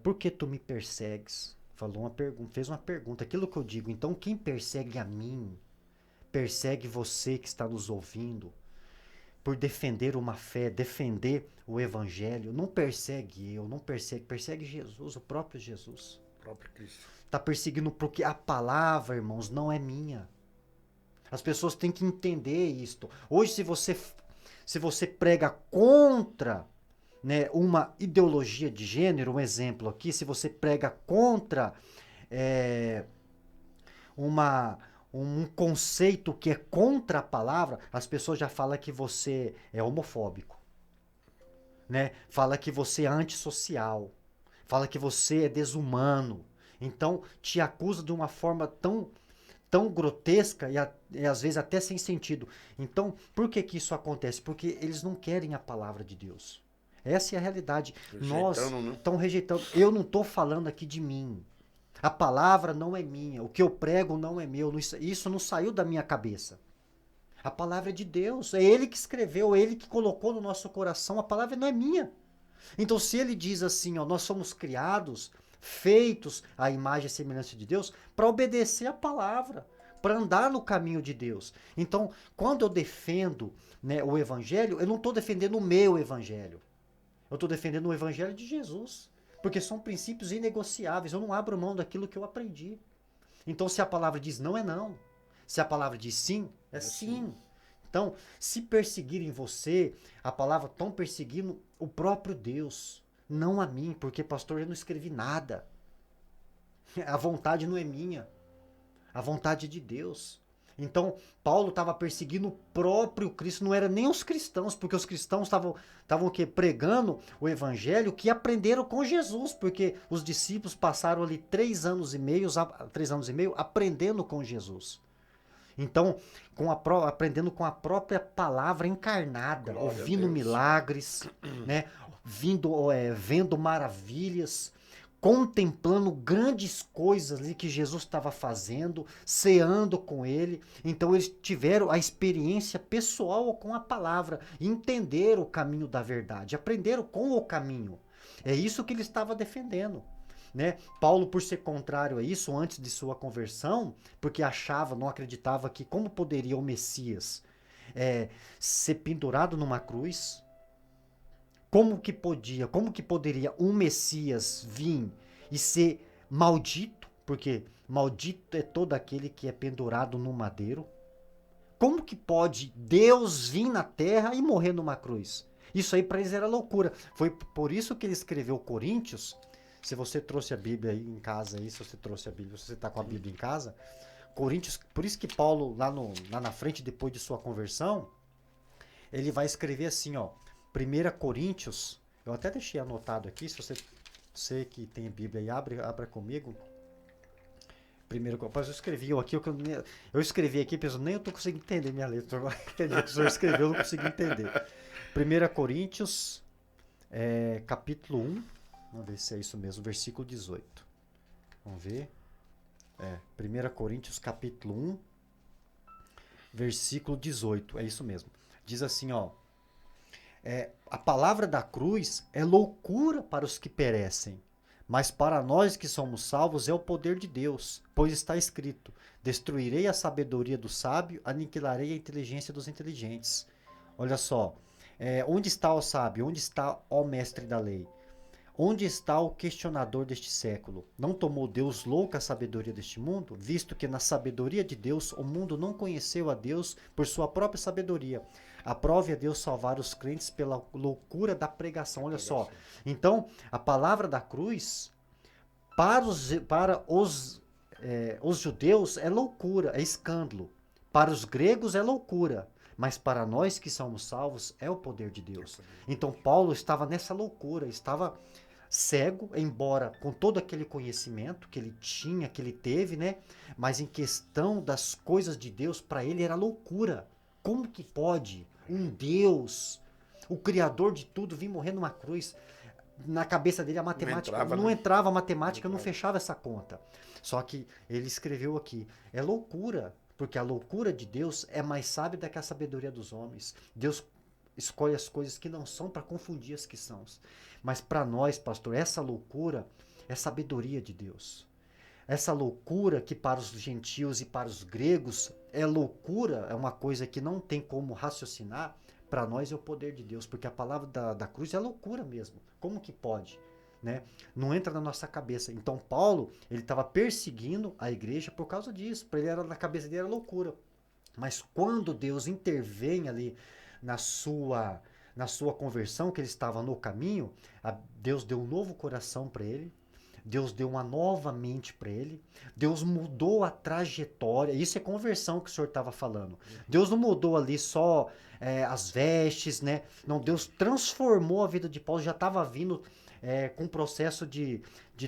Por que tu me persegues? Fez uma pergunta, aquilo que eu digo, então quem persegue a mim, persegue você que está nos ouvindo, por defender uma fé, defender o evangelho, não persegue eu, não persegue Jesus, o próprio Jesus. O próprio Cristo. Está perseguindo porque a palavra, irmãos, não é minha. As pessoas têm que entender isto. Hoje, se você prega contra, né, uma ideologia de gênero, um exemplo aqui, se você prega contra um conceito que é contra a palavra, as pessoas já falam que você é homofóbico, né? Fala que você é antissocial, fala que você é desumano. Então, te acusa de uma forma tão grotesca e às vezes até sem sentido. Então, por que que isso acontece? Porque eles não querem a palavra de Deus. Essa é a realidade. Nós Rejeitando, né? estamos rejeitando. Eu não estou falando aqui de mim. A palavra não é minha. O que eu prego não é meu. Isso não saiu da minha cabeça. A palavra é de Deus. É Ele que escreveu, é Ele que colocou no nosso coração. A palavra não é minha. Então, se ele diz assim, ó, nós somos criados, feitos à imagem e semelhança de Deus, para obedecer a palavra, para andar no caminho de Deus. Então, quando eu defendo, né, o evangelho, eu não estou defendendo o meu evangelho. Eu estou defendendo o evangelho de Jesus. Porque são princípios inegociáveis. Eu não abro mão daquilo que eu aprendi. Então, se a palavra diz não, é não. Se a palavra diz sim, é sim. Então, se perseguirem você, a palavra estão perseguindo o próprio Deus, não a mim, porque, pastor, eu não escrevi nada. A vontade não é minha, a vontade é de Deus. Então, Paulo estava perseguindo o próprio Cristo, não era nem os cristãos, porque os cristãos estavam pregando o evangelho que aprenderam com Jesus, porque os discípulos passaram ali 3 anos e meio aprendendo com Jesus. Então, aprendendo com a própria palavra encarnada, Glória a ouvindo Deus. milagres, né? Vendo maravilhas, contemplando grandes coisas ali que Jesus estava fazendo, ceando com ele. Então, eles tiveram a experiência pessoal com a palavra, entenderam o caminho da verdade, aprenderam com o caminho. É isso que ele estava defendendo. Né? Paulo, por ser contrário a isso, antes de sua conversão, porque não acreditava que como poderia o Messias ser pendurado numa cruz, como que poderia um Messias vir e ser maldito, porque maldito é todo aquele que é pendurado no madeiro. Como que pode Deus vir na terra e morrer numa cruz? Isso aí para eles era loucura. Foi por isso que ele escreveu Coríntios. Se você trouxe a Bíblia aí em casa, aí, se você trouxe a Bíblia, se você está com a Bíblia em casa, Coríntios, por isso que Paulo, lá na frente, depois de sua conversão, ele vai escrever assim, ó, 1 Coríntios, eu até deixei anotado aqui, se você que tem a Bíblia aí, abra comigo. Mas eu escrevi aqui, eu escrevi aqui, pessoal, nem eu tô conseguindo entender minha letra, entendi o que o senhor escreveu, eu não consegui entender. 1 Coríntios, capítulo 1, vamos ver se é isso mesmo, versículo 18. Vamos ver. 1 Coríntios capítulo 1, versículo 18. É isso mesmo. Diz assim, ó. A palavra da cruz é loucura para os que perecem, mas para nós que somos salvos é o poder de Deus, pois está escrito: destruirei a sabedoria do sábio, aniquilarei a inteligência dos inteligentes. Olha só. Onde está o sábio? Onde está o mestre da lei? Onde está o questionador deste século? Não tomou Deus louca a sabedoria deste mundo? Visto que na sabedoria de Deus o mundo não conheceu a Deus por sua própria sabedoria. Aprove a Deus salvar os crentes pela loucura da pregação. Olha só. Então, a palavra da cruz, para os judeus, é loucura, é escândalo. Para os gregos é loucura. Mas para nós que somos salvos, é o poder de Deus. Então, Paulo estava nessa loucura, estava cego, embora com todo aquele conhecimento que ele tinha, que ele teve, né? Mas em questão das coisas de Deus, para ele era loucura. Como que pode um Deus, o Criador de tudo, vir morrer numa cruz? Na cabeça dele a matemática não entrava, a matemática não fechava essa conta. Só que ele escreveu aqui, é loucura, porque a loucura de Deus é mais sábia do que a sabedoria dos homens. Deus escolhe as coisas que não são para confundir as que são. Mas para nós, pastor, essa loucura é sabedoria de Deus. Essa loucura que para os gentios e para os gregos é loucura, é uma coisa que não tem como raciocinar, para nós é o poder de Deus, porque a palavra da cruz é loucura mesmo. Como que pode? Né? Não entra na nossa cabeça. Então Paulo, ele estava perseguindo a igreja por causa disso. Para ele, na cabeça dele era loucura. Mas quando Deus intervém ali na sua conversão, que ele estava no caminho, Deus deu um novo coração para ele, Deus deu uma nova mente para ele, Deus mudou a trajetória. Isso é conversão que o senhor estava falando. Deus não mudou ali só as vestes, né? Não, Deus transformou a vida de Paulo, já estava vindo com um processo de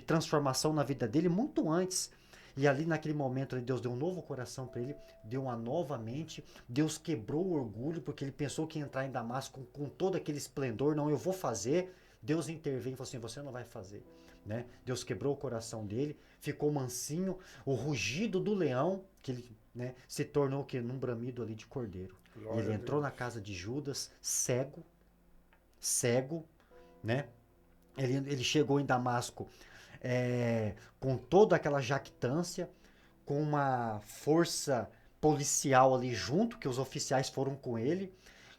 transformação na vida dele muito antes. E ali naquele momento ali, Deus deu um novo coração para ele, deu uma nova mente. Deus quebrou o orgulho, porque ele pensou que ia entrar em Damasco com todo aquele esplendor. Não, eu vou fazer. Deus interveio e falou assim, você não vai fazer. Né? Deus quebrou o coração dele, ficou mansinho. O rugido do leão, que ele, né, se tornou o quê? Num bramido ali de cordeiro. E Glória ele a entrou na Deus. casa de Judas, cego, né? Ele chegou em Damasco com toda aquela jactância, com uma força policial ali junto, que os oficiais foram com ele,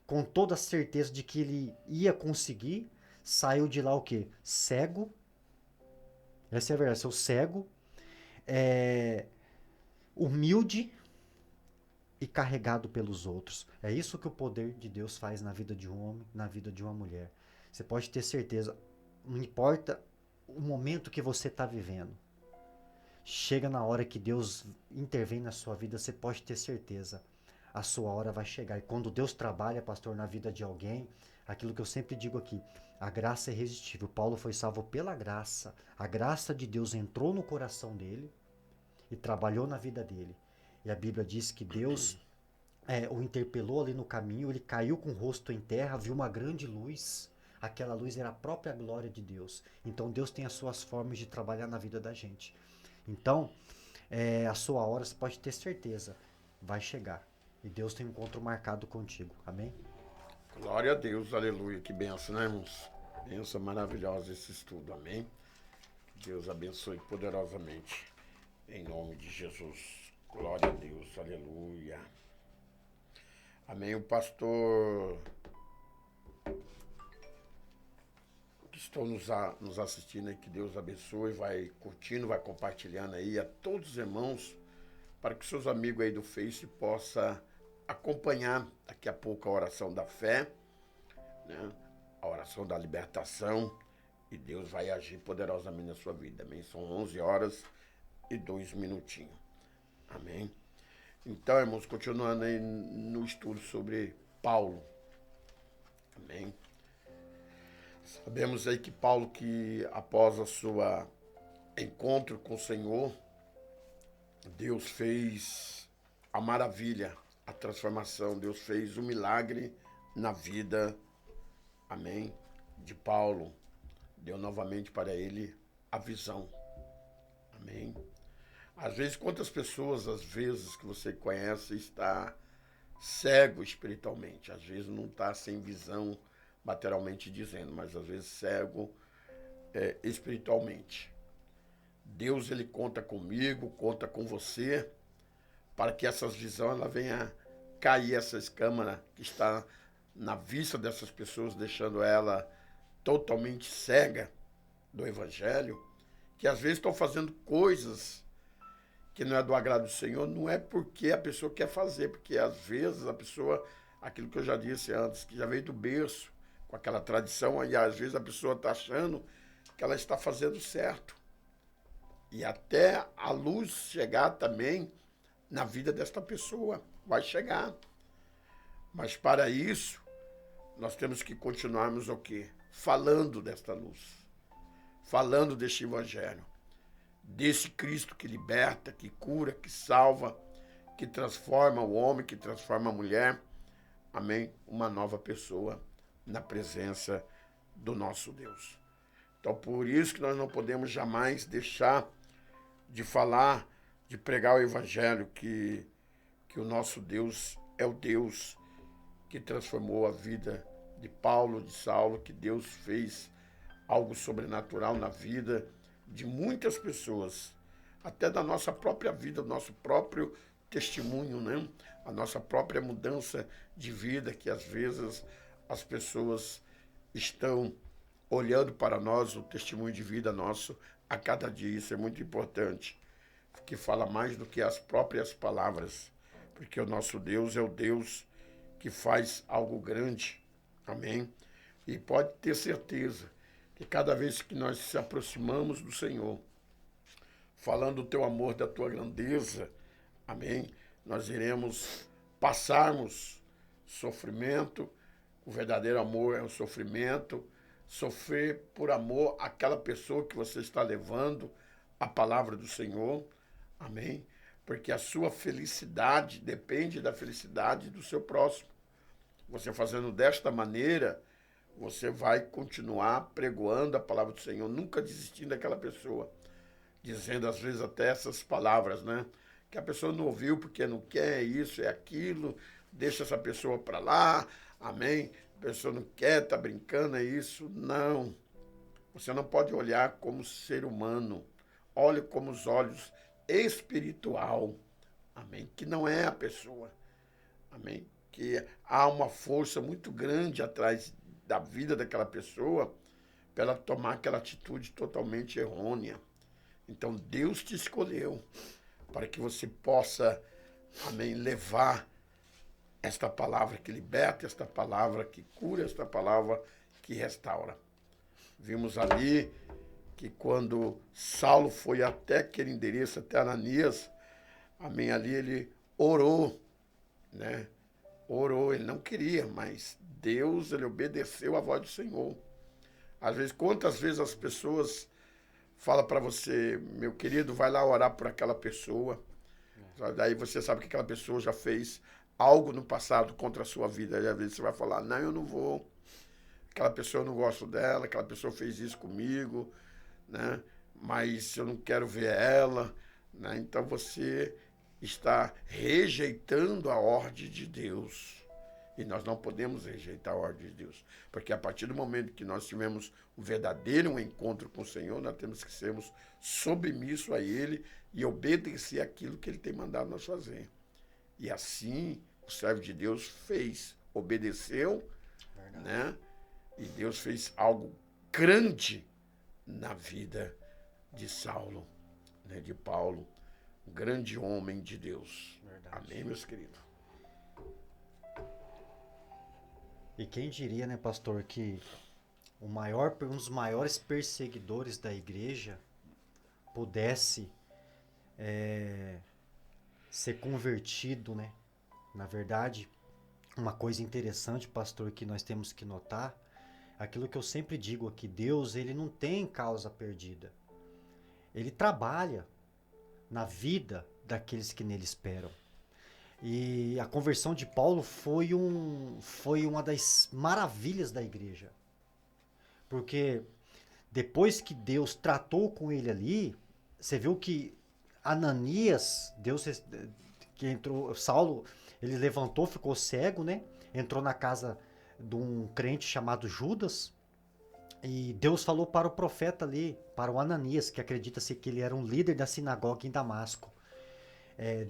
com toda a certeza de que ele ia conseguir. Saiu de lá o quê? Cego. Essa é a verdade, seu cego, é, humilde e carregado pelos outros. É isso que o poder de Deus faz na vida de um homem, na vida de uma mulher. Você pode ter certeza, não importa o momento que você está vivendo, chega na hora que Deus intervém na sua vida, você pode ter certeza, a sua hora vai chegar. E quando Deus trabalha, pastor, na vida de alguém, aquilo que eu sempre digo aqui, a graça é irresistível. Paulo foi salvo pela graça. A graça de Deus entrou no coração dele e trabalhou na vida dele. E a Bíblia diz que Deus o interpelou ali no caminho, ele caiu com o rosto em terra, viu uma grande luz. Aquela luz era a própria glória de Deus. Então Deus tem as suas formas de trabalhar na vida da gente. Então, a sua hora, você pode ter certeza, vai chegar. E Deus tem um encontro marcado contigo. Amém? Glória a Deus, aleluia. Que benção, né, irmãos? Benção maravilhosa esse estudo, amém? Deus abençoe poderosamente. Em nome de Jesus. Glória a Deus, aleluia. Amém. O pastor que estão nos assistindo aí, que Deus abençoe, vai curtindo, vai compartilhando aí a todos os irmãos, para que seus amigos aí do Face possam acompanhar daqui a pouco a oração da fé, né? A oração da libertação, e Deus vai agir poderosamente na sua vida, amém? São 11h02. Amém? Então, irmãos, continuando aí no estudo sobre Paulo, amém? Sabemos aí que Paulo, que após a sua encontro com o Senhor, Deus fez a maravilha, a transformação, Deus fez o milagre na vida, amém, de Paulo. Deu novamente para ele a visão, amém. Às vezes, quantas pessoas, às vezes, que você conhece, está cego espiritualmente, às vezes não está sem visão, materialmente dizendo, mas às vezes cego espiritualmente. Deus, ele conta comigo, conta com você, para que essas visões ela venha cair, essa escama que está na vista dessas pessoas, deixando ela totalmente cega do Evangelho, que às vezes estão fazendo coisas que não é do agrado do Senhor, não é porque a pessoa quer fazer, porque às vezes a pessoa, aquilo que eu já disse antes, que já veio do berço, com aquela tradição, aí às vezes a pessoa está achando que ela está fazendo certo. E até a luz chegar também na vida desta pessoa, vai chegar. Mas para isso, nós temos que continuarmos o quê? Falando desta luz, falando deste Evangelho, desse Cristo que liberta, que cura, que salva, que transforma o homem, que transforma a mulher, amém? Uma nova pessoa na presença do nosso Deus. Então, por isso que nós não podemos jamais deixar de falar, de pregar o Evangelho, que o nosso Deus é o Deus que transformou a vida de Paulo, de Saulo, que Deus fez algo sobrenatural na vida de muitas pessoas, até da nossa própria vida, do nosso próprio testemunho, né? A nossa própria mudança de vida, que às vezes as pessoas estão olhando para nós, o testemunho de vida nosso a cada dia. Isso é muito importante, que fala mais do que as próprias palavras, porque o nosso Deus é o Deus que faz algo grande, amém? E pode ter certeza que cada vez que nós se aproximamos do Senhor, falando do teu amor, da tua grandeza, amém? Nós iremos passarmos sofrimento, o verdadeiro amor é o sofrimento, sofrer por amor àquela pessoa que você está levando a palavra do Senhor. Amém? Porque a sua felicidade depende da felicidade do seu próximo. Você fazendo desta maneira, você vai continuar pregoando a palavra do Senhor, nunca desistindo daquela pessoa. Dizendo às vezes até essas palavras, né? Que a pessoa não ouviu porque não quer isso, é aquilo, deixa essa pessoa para lá, amém? A pessoa não quer, tá brincando, é isso. Não. Você não pode olhar como ser humano. Olhe como os olhos espiritual, amém? Que não é a pessoa, amém? Que há uma força muito grande atrás da vida daquela pessoa para ela tomar aquela atitude totalmente errônea. Então Deus te escolheu para que você possa, amém, levar esta palavra que liberta, esta palavra que cura, esta palavra que restaura. Vimos ali que quando Saulo foi até aquele endereço, até Ananias, amém, ali ele orou, né? Orou, ele não queria, mas Deus, ele obedeceu à voz do Senhor. Às vezes, quantas vezes as pessoas falam para você, meu querido, vai lá orar por aquela pessoa. Daí você sabe que aquela pessoa já fez algo no passado contra a sua vida. E às vezes você vai falar, não, eu não vou. Aquela pessoa eu não gosto dela, aquela pessoa fez isso comigo, né? Mas eu não quero ver ela. Né? Então você está rejeitando a ordem de Deus. E nós não podemos rejeitar a ordem de Deus. Porque a partir do momento que nós tivemos um verdadeiro encontro com o Senhor, nós temos que sermos submissos a Ele e obedecer aquilo que Ele tem mandado nós fazer. E assim o servo de Deus fez, obedeceu, né? E Deus fez algo grande na vida de Saulo, né? De Paulo, um grande homem de Deus. Verdade. Amém, meus queridos? E quem diria, né, pastor, que um dos maiores perseguidores da igreja pudesse ser convertido, né? Na verdade, uma coisa interessante, pastor, que nós temos que notar, aquilo que eu sempre digo aqui, Deus, ele não tem causa perdida. Ele trabalha na vida daqueles que nele esperam. E a conversão de Paulo foi uma das maravilhas da igreja. Porque depois que Deus tratou com ele ali, você viu que Ananias, que entrou, Saulo, ele levantou, ficou cego, né? Entrou na casa de um crente chamado Judas. E Deus falou para o profeta ali, para o Ananias, que acredita-se que ele era um líder da sinagoga em Damasco.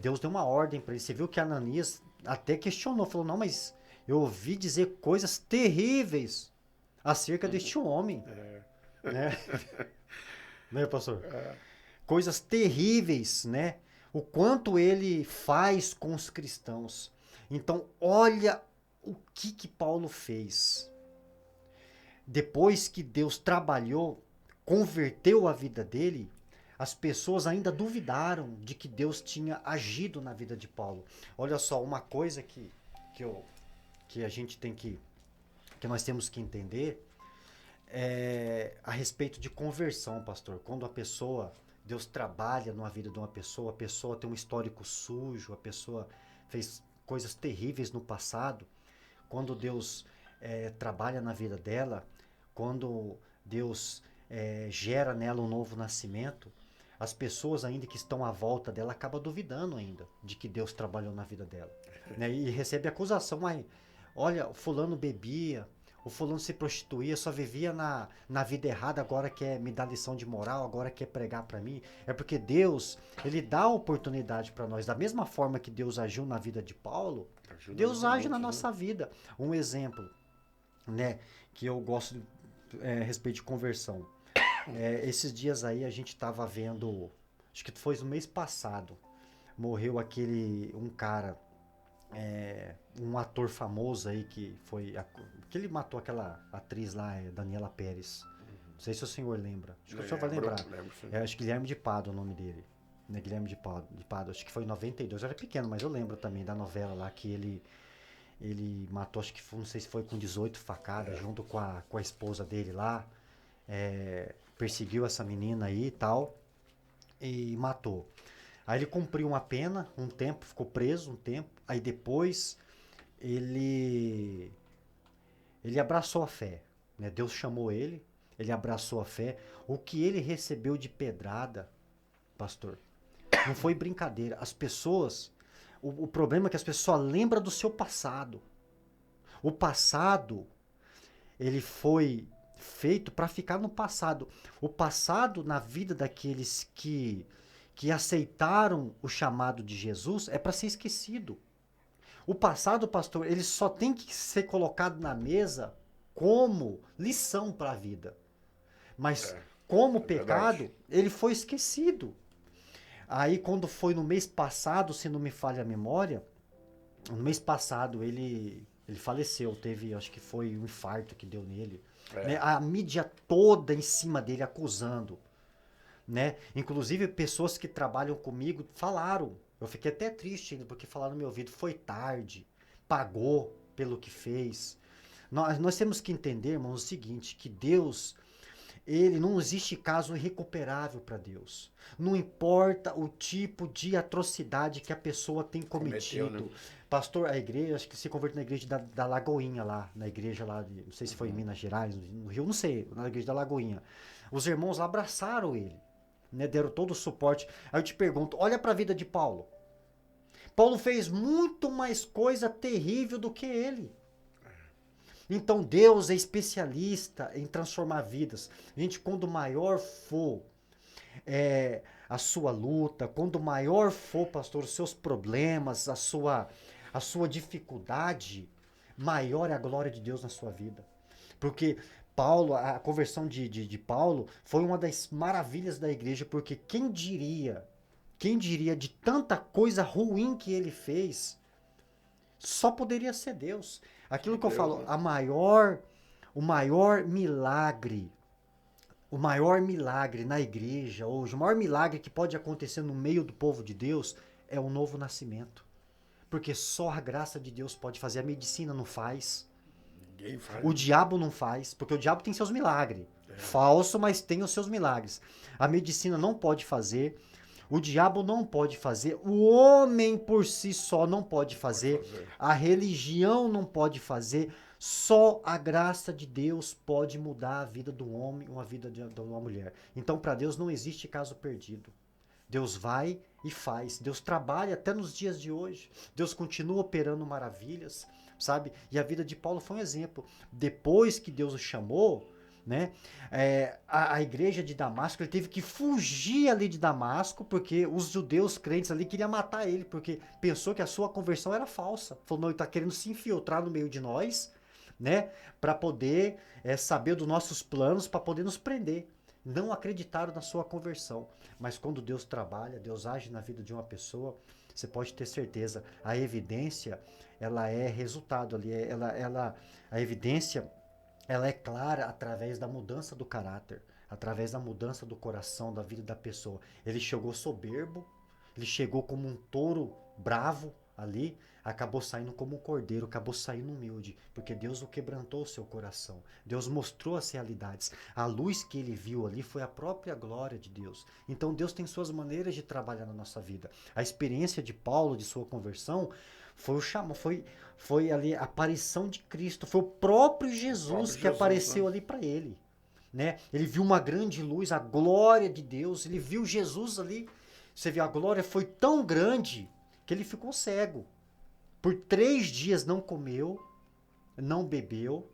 Deus deu uma ordem para ele. Você viu que Ananias até questionou, falou, não, mas eu ouvi dizer coisas terríveis acerca deste homem. Né? Né, pastor? Coisas terríveis, né? O quanto ele faz com os cristãos. Então, olha o que Paulo fez. Depois que Deus trabalhou, converteu a vida dele, as pessoas ainda duvidaram de que Deus tinha agido na vida de Paulo. Olha só, uma coisa que a gente tem que nós temos que entender é a respeito de conversão, pastor. Quando Deus trabalha na vida de uma pessoa, a pessoa tem um histórico sujo, a pessoa fez coisas terríveis no passado. Quando Deus trabalha na vida dela, quando Deus gera nela um novo nascimento, as pessoas ainda que estão à volta dela acabam duvidando ainda de que Deus trabalhou na vida dela. Né? E recebe acusação, mas olha, o fulano bebia, o fulano se prostituía, só vivia na vida errada, agora quer me dar lição de moral, agora quer pregar para mim. É porque Deus, ele dá oportunidade para nós. Da mesma forma que Deus agiu na vida de Paulo, Deus age na nossa vida. Um exemplo, né, que eu gosto a respeito de conversão. Esses dias aí a gente estava vendo, acho que foi no mês passado, morreu um cara, um ator famoso aí que ele matou aquela atriz lá, Daniela Pérez. Não sei se o senhor lembra. Acho que o senhor vai lembrar. Acho que Guilherme de Pádua, o nome dele. Guilherme de Pádua, acho que foi em 92. Eu era pequeno, mas eu lembro também da novela lá que Ele matou, acho que foi, não sei se foi com 18 facadas, junto com a esposa dele lá. Perseguiu essa menina aí e tal, e matou. Aí ele cumpriu uma pena, um tempo, ficou preso um tempo. Aí depois ele ele abraçou a fé, né? Deus chamou ele abraçou a fé. O que ele recebeu de pedrada, pastor, não foi brincadeira. As pessoas, o problema é que as pessoas lembram do seu passado. O passado, ele foi feito para ficar no passado. O passado na vida daqueles que aceitaram o chamado de Jesus é para ser esquecido. O passado, pastor, ele só tem que ser colocado na mesa como lição para a vida. Mas como pecado, verdade. ele foi esquecido. Aí quando foi no mês passado, se não me falha a memória, no mês passado ele faleceu, teve, acho que foi um infarto que deu nele. Né? A mídia toda em cima dele acusando, né? Inclusive pessoas que trabalham comigo falaram. Eu fiquei até triste ainda porque falaram no meu ouvido, foi tarde, pagou pelo que fez. Nós temos que entender, irmãos, o seguinte, que Deus, ele não existe caso irrecuperável para Deus. Não importa o tipo de atrocidade que a pessoa tem Cometeu, né? cometido. Pastor, a igreja, acho que se converteu na igreja da Lagoinha lá, na igreja lá, não sei se foi em Minas Gerais, no Rio, não sei, na igreja da Lagoinha. Os irmãos lá abraçaram ele, né, deram todo o suporte. Aí eu te pergunto, olha para a vida de Paulo. Paulo fez muito mais coisa terrível do que ele. Então Deus é especialista em transformar vidas. Gente, quando maior for a sua luta, quando maior for, pastor, os seus problemas, a sua dificuldade, maior é a glória de Deus na sua vida. Porque Paulo, a conversão de Paulo foi uma das maravilhas da igreja, porque quem diria de tanta coisa ruim que ele fez, só poderia ser Deus. Aquilo que eu Deus, falo, né? o maior milagre, o maior milagre na igreja hoje, o maior milagre que pode acontecer no meio do povo de Deus é o novo nascimento. Porque só a graça de Deus pode fazer, a medicina não faz. Ninguém faz. O diabo não faz, porque o diabo tem seus milagres. Falso, mas tem os seus milagres. A medicina não pode fazer, o diabo não pode fazer, o homem por si só não pode fazer, a religião não pode fazer, só a graça de Deus pode mudar a vida do homem, uma vida de uma mulher. Então, para Deus não existe caso perdido. Deus vai e faz. Deus trabalha até nos dias de hoje. Deus continua operando maravilhas, sabe? E a vida de Paulo foi um exemplo. Depois que Deus o chamou, né? A igreja de Damasco, ele teve que fugir ali de Damasco, porque os judeus crentes ali queriam matar ele, porque pensou que a sua conversão era falsa. Falou, não, ele está querendo se infiltrar no meio de nós, né? Para poder saber dos nossos planos, para poder nos prender. Não acreditaram na sua conversão. Mas quando Deus trabalha, Deus age na vida de uma pessoa, você pode ter certeza, a evidência, ela é resultado ali, a evidência, ela é clara através da mudança do caráter, através da mudança do coração, da vida da pessoa. Ele chegou soberbo, ele chegou como um touro bravo ali, acabou saindo como um cordeiro, acabou saindo humilde, porque Deus o quebrantou o seu coração. Deus mostrou as realidades. A luz que ele viu ali foi a própria glória de Deus. Então Deus tem suas maneiras de trabalhar na nossa vida. A experiência de Paulo, de sua conversão, foi ali a aparição de Cristo, foi o próprio Jesus que apareceu ali para ele. Né? Ele viu uma grande luz, a glória de Deus, ele viu Jesus ali. Você vê, a glória foi tão grande que ele ficou cego. Por 3 dias não comeu, não bebeu,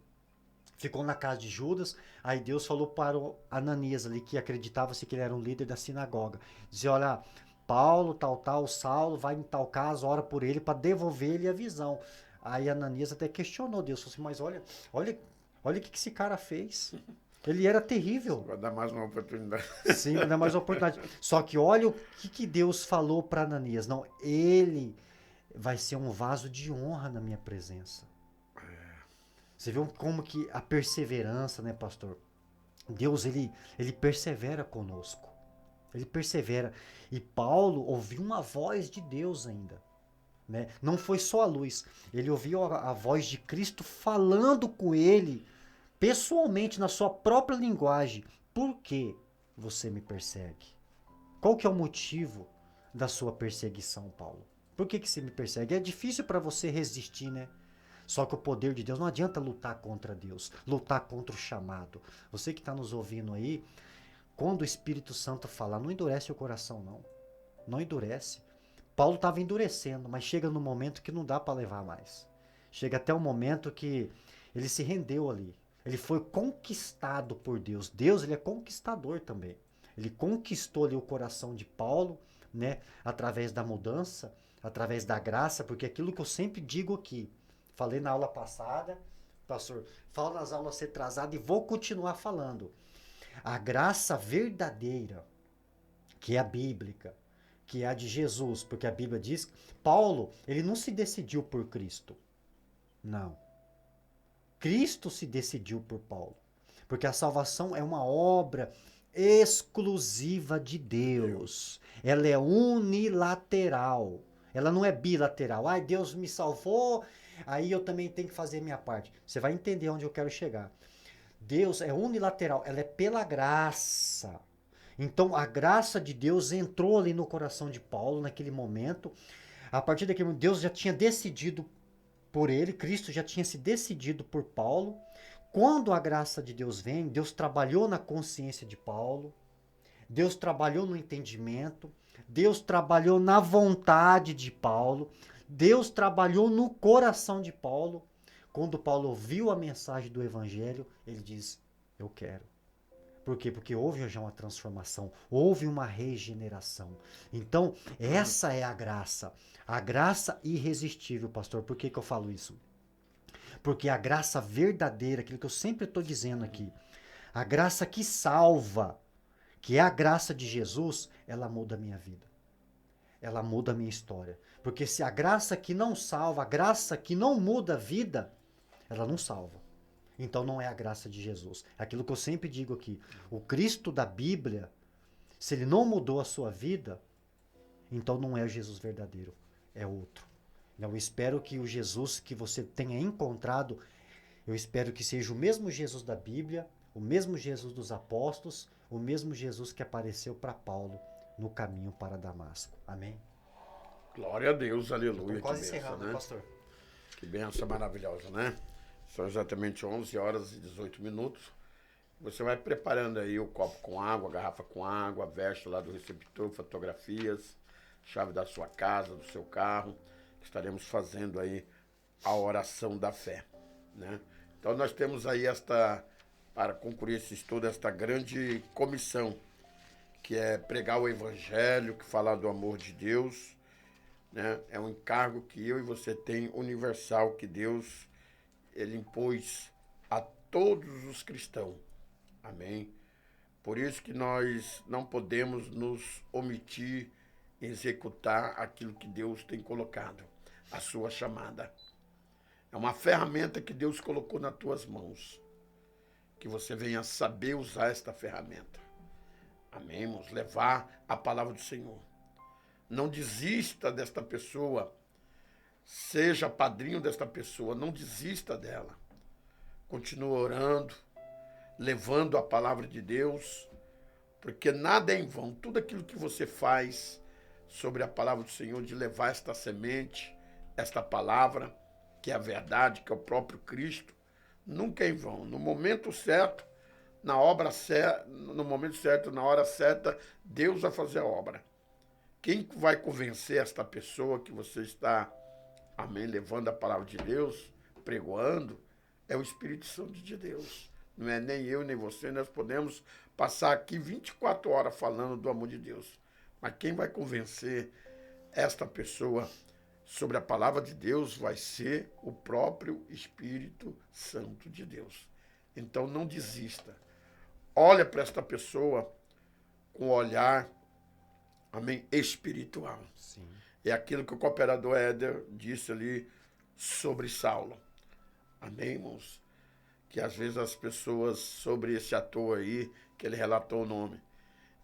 ficou na casa de Judas. Aí Deus falou para o Ananias ali, que acreditava-se que ele era um líder da sinagoga. Dizia, olha, Paulo, tal, Saulo, vai em tal casa, ora por ele para devolver ele a visão. Aí Ananias até questionou Deus, falou assim, mas olha o que esse cara fez. Ele era terrível. Vai dar mais uma oportunidade. Sim, vai dar mais uma oportunidade. Só que olha o que Deus falou para Ananias. Não, ele vai ser um vaso de honra na minha presença. Você viu como que a perseverança, né, pastor? Deus, ele persevera conosco. Ele persevera. E Paulo ouviu uma voz de Deus ainda. né? Não foi só a luz. Ele ouviu a voz de Cristo falando com ele pessoalmente na sua própria linguagem. Por que você me persegue? Qual que é o motivo da sua perseguição, Paulo? Por que você me persegue? É difícil para você resistir, né? Só que o poder de Deus, não adianta lutar contra Deus, lutar contra o chamado. Você que está nos ouvindo aí, quando o Espírito Santo falar, não endurece o coração, não. Não endurece. Paulo estava endurecendo, mas chega no momento que não dá para levar mais. Chega até o momento que ele se rendeu ali. Ele foi conquistado por Deus. Deus, ele é conquistador também. Ele conquistou ali o coração de Paulo, né, através da mudança, através da graça, porque aquilo que eu sempre digo aqui, falei na aula passada, pastor, falo nas aulas retrasadas e vou continuar falando. A graça verdadeira, que é a bíblica, que é a de Jesus, porque a Bíblia diz, Paulo, ele não se decidiu por Cristo. Não. Cristo se decidiu por Paulo. Porque a salvação é uma obra exclusiva de Deus. Ela é unilateral. Ela não é bilateral. Ai, Deus me salvou, aí eu também tenho que fazer minha parte. Você vai entender onde eu quero chegar. Deus é unilateral, ela é pela graça. Então a graça de Deus entrou ali no coração de Paulo naquele momento. A partir daquele momento, Deus já tinha decidido por ele, Cristo já tinha se decidido por Paulo. Quando a graça de Deus vem, Deus trabalhou na consciência de Paulo, Deus trabalhou no entendimento, Deus trabalhou na vontade de Paulo, Deus trabalhou no coração de Paulo. Quando Paulo ouviu a mensagem do Evangelho, ele diz: eu quero. Por quê? Porque houve já uma transformação, houve uma regeneração. Então, essa é a graça irresistível, pastor. Por que eu falo isso? Porque a graça verdadeira, aquilo que eu sempre estou dizendo aqui, a graça que salva, que é a graça de Jesus, ela muda a minha vida. Ela muda a minha história. Porque se a graça que não salva, a graça que não muda a vida, ela não salva. Então não é a graça de Jesus. É aquilo que eu sempre digo aqui. O Cristo da Bíblia, se ele não mudou a sua vida, então não é o Jesus verdadeiro. É outro. Eu espero que o Jesus que você tenha encontrado, eu espero que seja o mesmo Jesus da Bíblia, o mesmo Jesus dos apóstolos, o mesmo Jesus que apareceu para Paulo no caminho para Damasco. Amém? Glória a Deus, aleluia. Estou quase que benção, encerrando, né? pastor. Que benção maravilhosa, né? São exatamente 11 horas e 18 minutos. Você vai preparando aí o copo com água, a garrafa com água, a veste lá do receptor, fotografias, chave da sua casa, do seu carro. Estaremos fazendo aí a oração da fé, né? Então nós temos aí para concluir esse estudo, esta grande comissão, que é pregar o evangelho, que falar do amor de Deus, né? É um encargo que eu e você tem universal, que Deus ele impôs a todos os cristãos. Amém? Por isso que nós não podemos nos omitir em executar aquilo que Deus tem colocado, a sua chamada. É uma ferramenta que Deus colocou nas tuas mãos, que você venha saber usar esta ferramenta. Amém, irmãos? Levar a palavra do Senhor. Não desista desta pessoa, seja padrinho desta pessoa, não desista dela. Continue orando, levando a palavra de Deus, porque nada é em vão. Tudo aquilo que você faz sobre a palavra do Senhor, de levar esta semente, esta palavra, que é a verdade, que é o próprio Cristo, nunca é em vão. No momento certo, na obra certa, no momento certo, na hora certa, Deus vai fazer a obra. Quem vai convencer esta pessoa que você está, amém, levando a palavra de Deus, pregoando, é o Espírito Santo de Deus. Não é nem eu, nem você. Nós podemos passar aqui 24 horas falando do amor de Deus. Mas quem vai convencer esta pessoa sobre a palavra de Deus vai ser o próprio Espírito Santo de Deus. Então não desista. Olha para esta pessoa com um olhar, amém, espiritual. Sim. É aquilo que o cooperador Éder disse ali sobre Saulo. Amém, irmãos? Que às vezes as pessoas, sobre esse ator aí, que ele relatou o nome,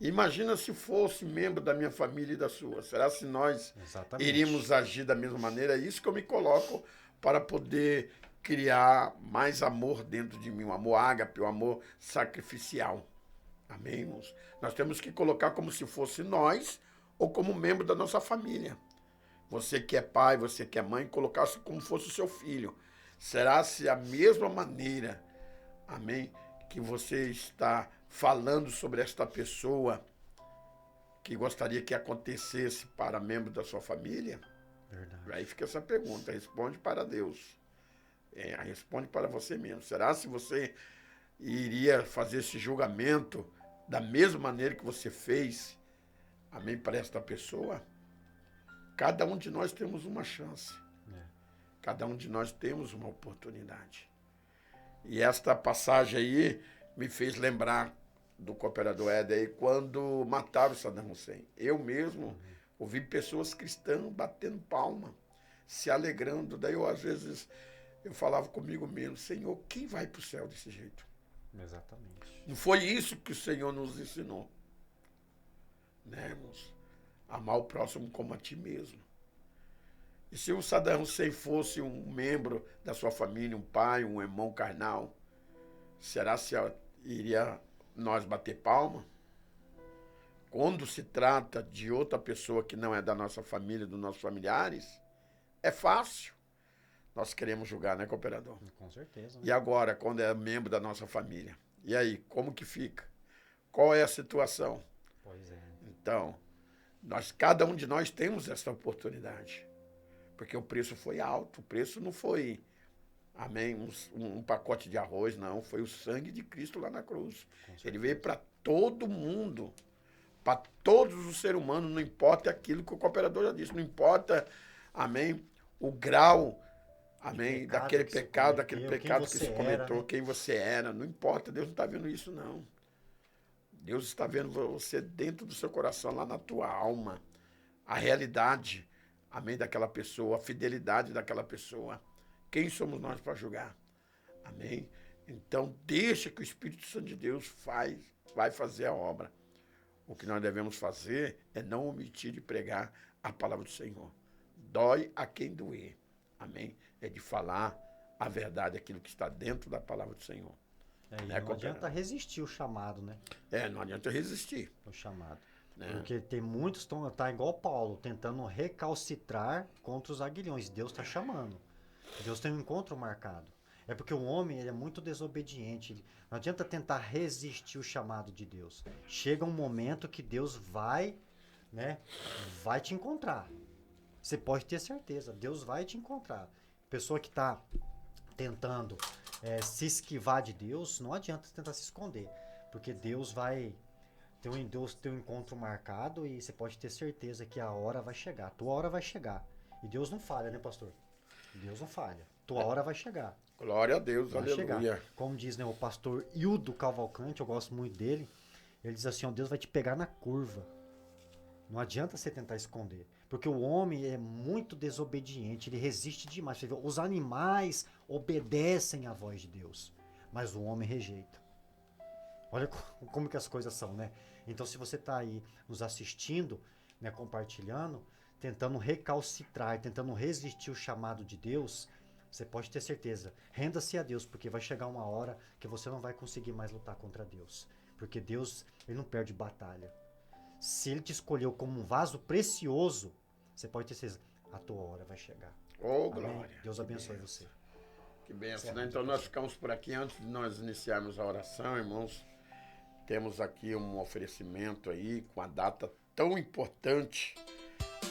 Imagina se fosse membro da minha família e da sua. Será se nós Exatamente. iríamos agir da mesma maneira? É isso que eu me coloco para poder criar mais amor dentro de mim, um amor ágape, um amor sacrificial. Amém, irmãos? Nós temos que colocar como se fosse nós ou como membro da nossa família. Você que é pai, você que é mãe, colocar-se como fosse o seu filho. Será se a mesma maneira, amém, que você está falando sobre esta pessoa que gostaria que acontecesse para membro da sua família? Verdade. Aí fica essa pergunta, responde para Deus. Responde para você mesmo. Será se você iria fazer esse julgamento da mesma maneira que você fez, amém, para esta pessoa? Cada um de nós temos uma chance. Cada um de nós temos uma oportunidade. E esta passagem aí me fez lembrar do cooperador Éder aí, quando mataram Saddam Hussein. Eu mesmo ouvi pessoas cristãs batendo palma, se alegrando. Daí eu, às vezes, eu falava comigo mesmo, Senhor, quem vai para o céu desse jeito? Exatamente. Não foi isso que o Senhor nos ensinou. Né, irmãos? Amar o próximo como a ti mesmo. E se o Saddam Hussein fosse um membro da sua família, um pai, um irmão carnal, será se iria nós bater palma? Quando se trata de outra pessoa que não é da nossa família, dos nossos familiares, é fácil. Nós queremos julgar, né, cooperador? Com certeza. Né? E agora, quando é membro da nossa família? E aí, como que fica? Qual é a situação? Pois é. Então, cada um de nós temos essa oportunidade. Porque o preço foi alto, o preço não foi, amém, um pacote de arroz, não. Foi o sangue de Cristo lá na cruz. Ele veio para todo mundo, para todos os seres humanos, não importa aquilo que o cooperador já disse, não importa, amém, o grau, amém, daquele pecado que se cometeu, né? Quem você era, não importa, Deus não está vendo isso, não. Deus está vendo você dentro do seu coração, lá na tua alma, a realidade, amém, daquela pessoa, a fidelidade daquela pessoa. Quem somos nós para julgar? Amém? Então, deixa que o Espírito Santo de Deus vai fazer a obra. O que nós devemos fazer é não omitir de pregar a palavra do Senhor. Dói a quem doer. Amém? É de falar a verdade, aquilo que está dentro da palavra do Senhor. Não adianta resistir o chamado, né? Não adianta resistir. O chamado. Né? Porque tem muitos que tá igual Paulo, tentando recalcitrar contra os aguilhões. Deus está chamando. Deus tem um encontro marcado. É porque o homem ele é muito desobediente. Não adianta tentar resistir o chamado de Deus. Chega um momento que Deus vai te encontrar. Você pode ter certeza, Deus vai te encontrar. Pessoa que está tentando se esquivar de Deus, não adianta tentar se esconder. Porque Deus vai... Deus tem um encontro marcado e você pode ter certeza que a hora vai chegar. A tua hora vai chegar. E Deus não falha, né, pastor? Deus não falha. Tua hora vai chegar. Glória a Deus, vai aleluia. Chegar. Como diz, né, o pastor Hildo Cavalcante, eu gosto muito dele, ele diz assim, ó, Deus vai te pegar na curva. Não adianta você tentar esconder. Porque o homem é muito desobediente, ele resiste demais. Você vê, os animais obedecem à voz de Deus, mas o homem rejeita. Olha como que as coisas são, né? Então, se você está aí nos assistindo, né, compartilhando, tentando recalcitrar, tentando resistir o chamado de Deus, você pode ter certeza, renda-se a Deus, porque vai chegar uma hora que você não vai conseguir mais lutar contra Deus. Porque Deus, ele não perde batalha. Se ele te escolheu como um vaso precioso, você pode ter certeza, a tua hora vai chegar. Oh, glória. Deus abençoe você. Que bênção, né? Então nós ficamos por aqui. Antes de nós iniciarmos a oração, irmãos, temos aqui um oferecimento aí com a data tão importante,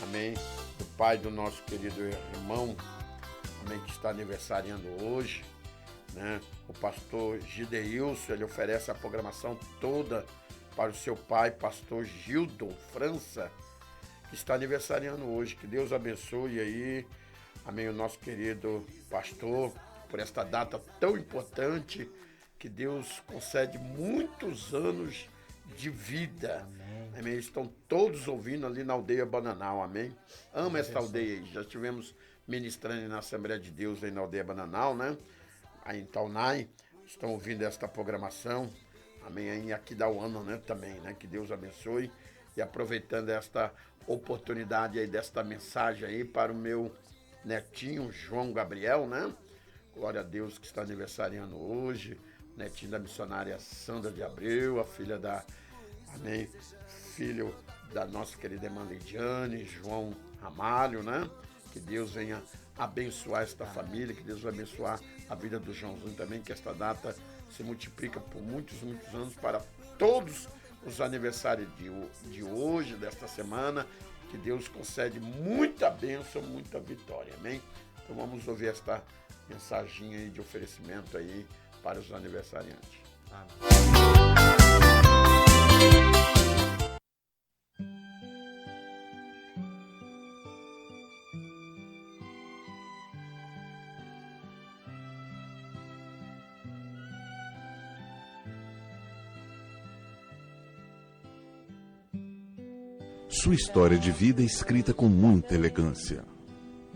amém, do pai do nosso querido irmão, amém, que está aniversariando hoje, né? O pastor Gideilson, ele oferece a programação toda para o seu pai, pastor Gildon França, que está aniversariando hoje. Que Deus abençoe aí, amém, o nosso querido pastor, por esta data tão importante, que Deus concede muitos anos de vida. Amém. Amém. Estão todos ouvindo ali na aldeia Bananal, amém? Amo esta aldeia aí. Já estivemos ministrando na Assembleia de Deus aí na aldeia Bananal, né? Aí em Taunay, estão ouvindo esta programação. Amém. E aqui da UANA, né, também, né? Que Deus abençoe. E aproveitando esta oportunidade aí, desta mensagem aí para o meu netinho João Gabriel, né? Glória a Deus, que está aniversariando hoje. Netinho da missionária Sandra de Abreu, a filha da... Amém. Filho da nossa querida irmã Lidiane, João Ramalho, né? Que Deus venha abençoar esta família, que Deus vai abençoar a vida do Joãozinho também, que esta data se multiplica por muitos, muitos anos para todos os aniversários de hoje, desta semana, que Deus concede muita bênção, muita vitória, amém? Então vamos ouvir esta mensagem aí de oferecimento aí para os aniversariantes. Amém. Sua história de vida é escrita com muita elegância.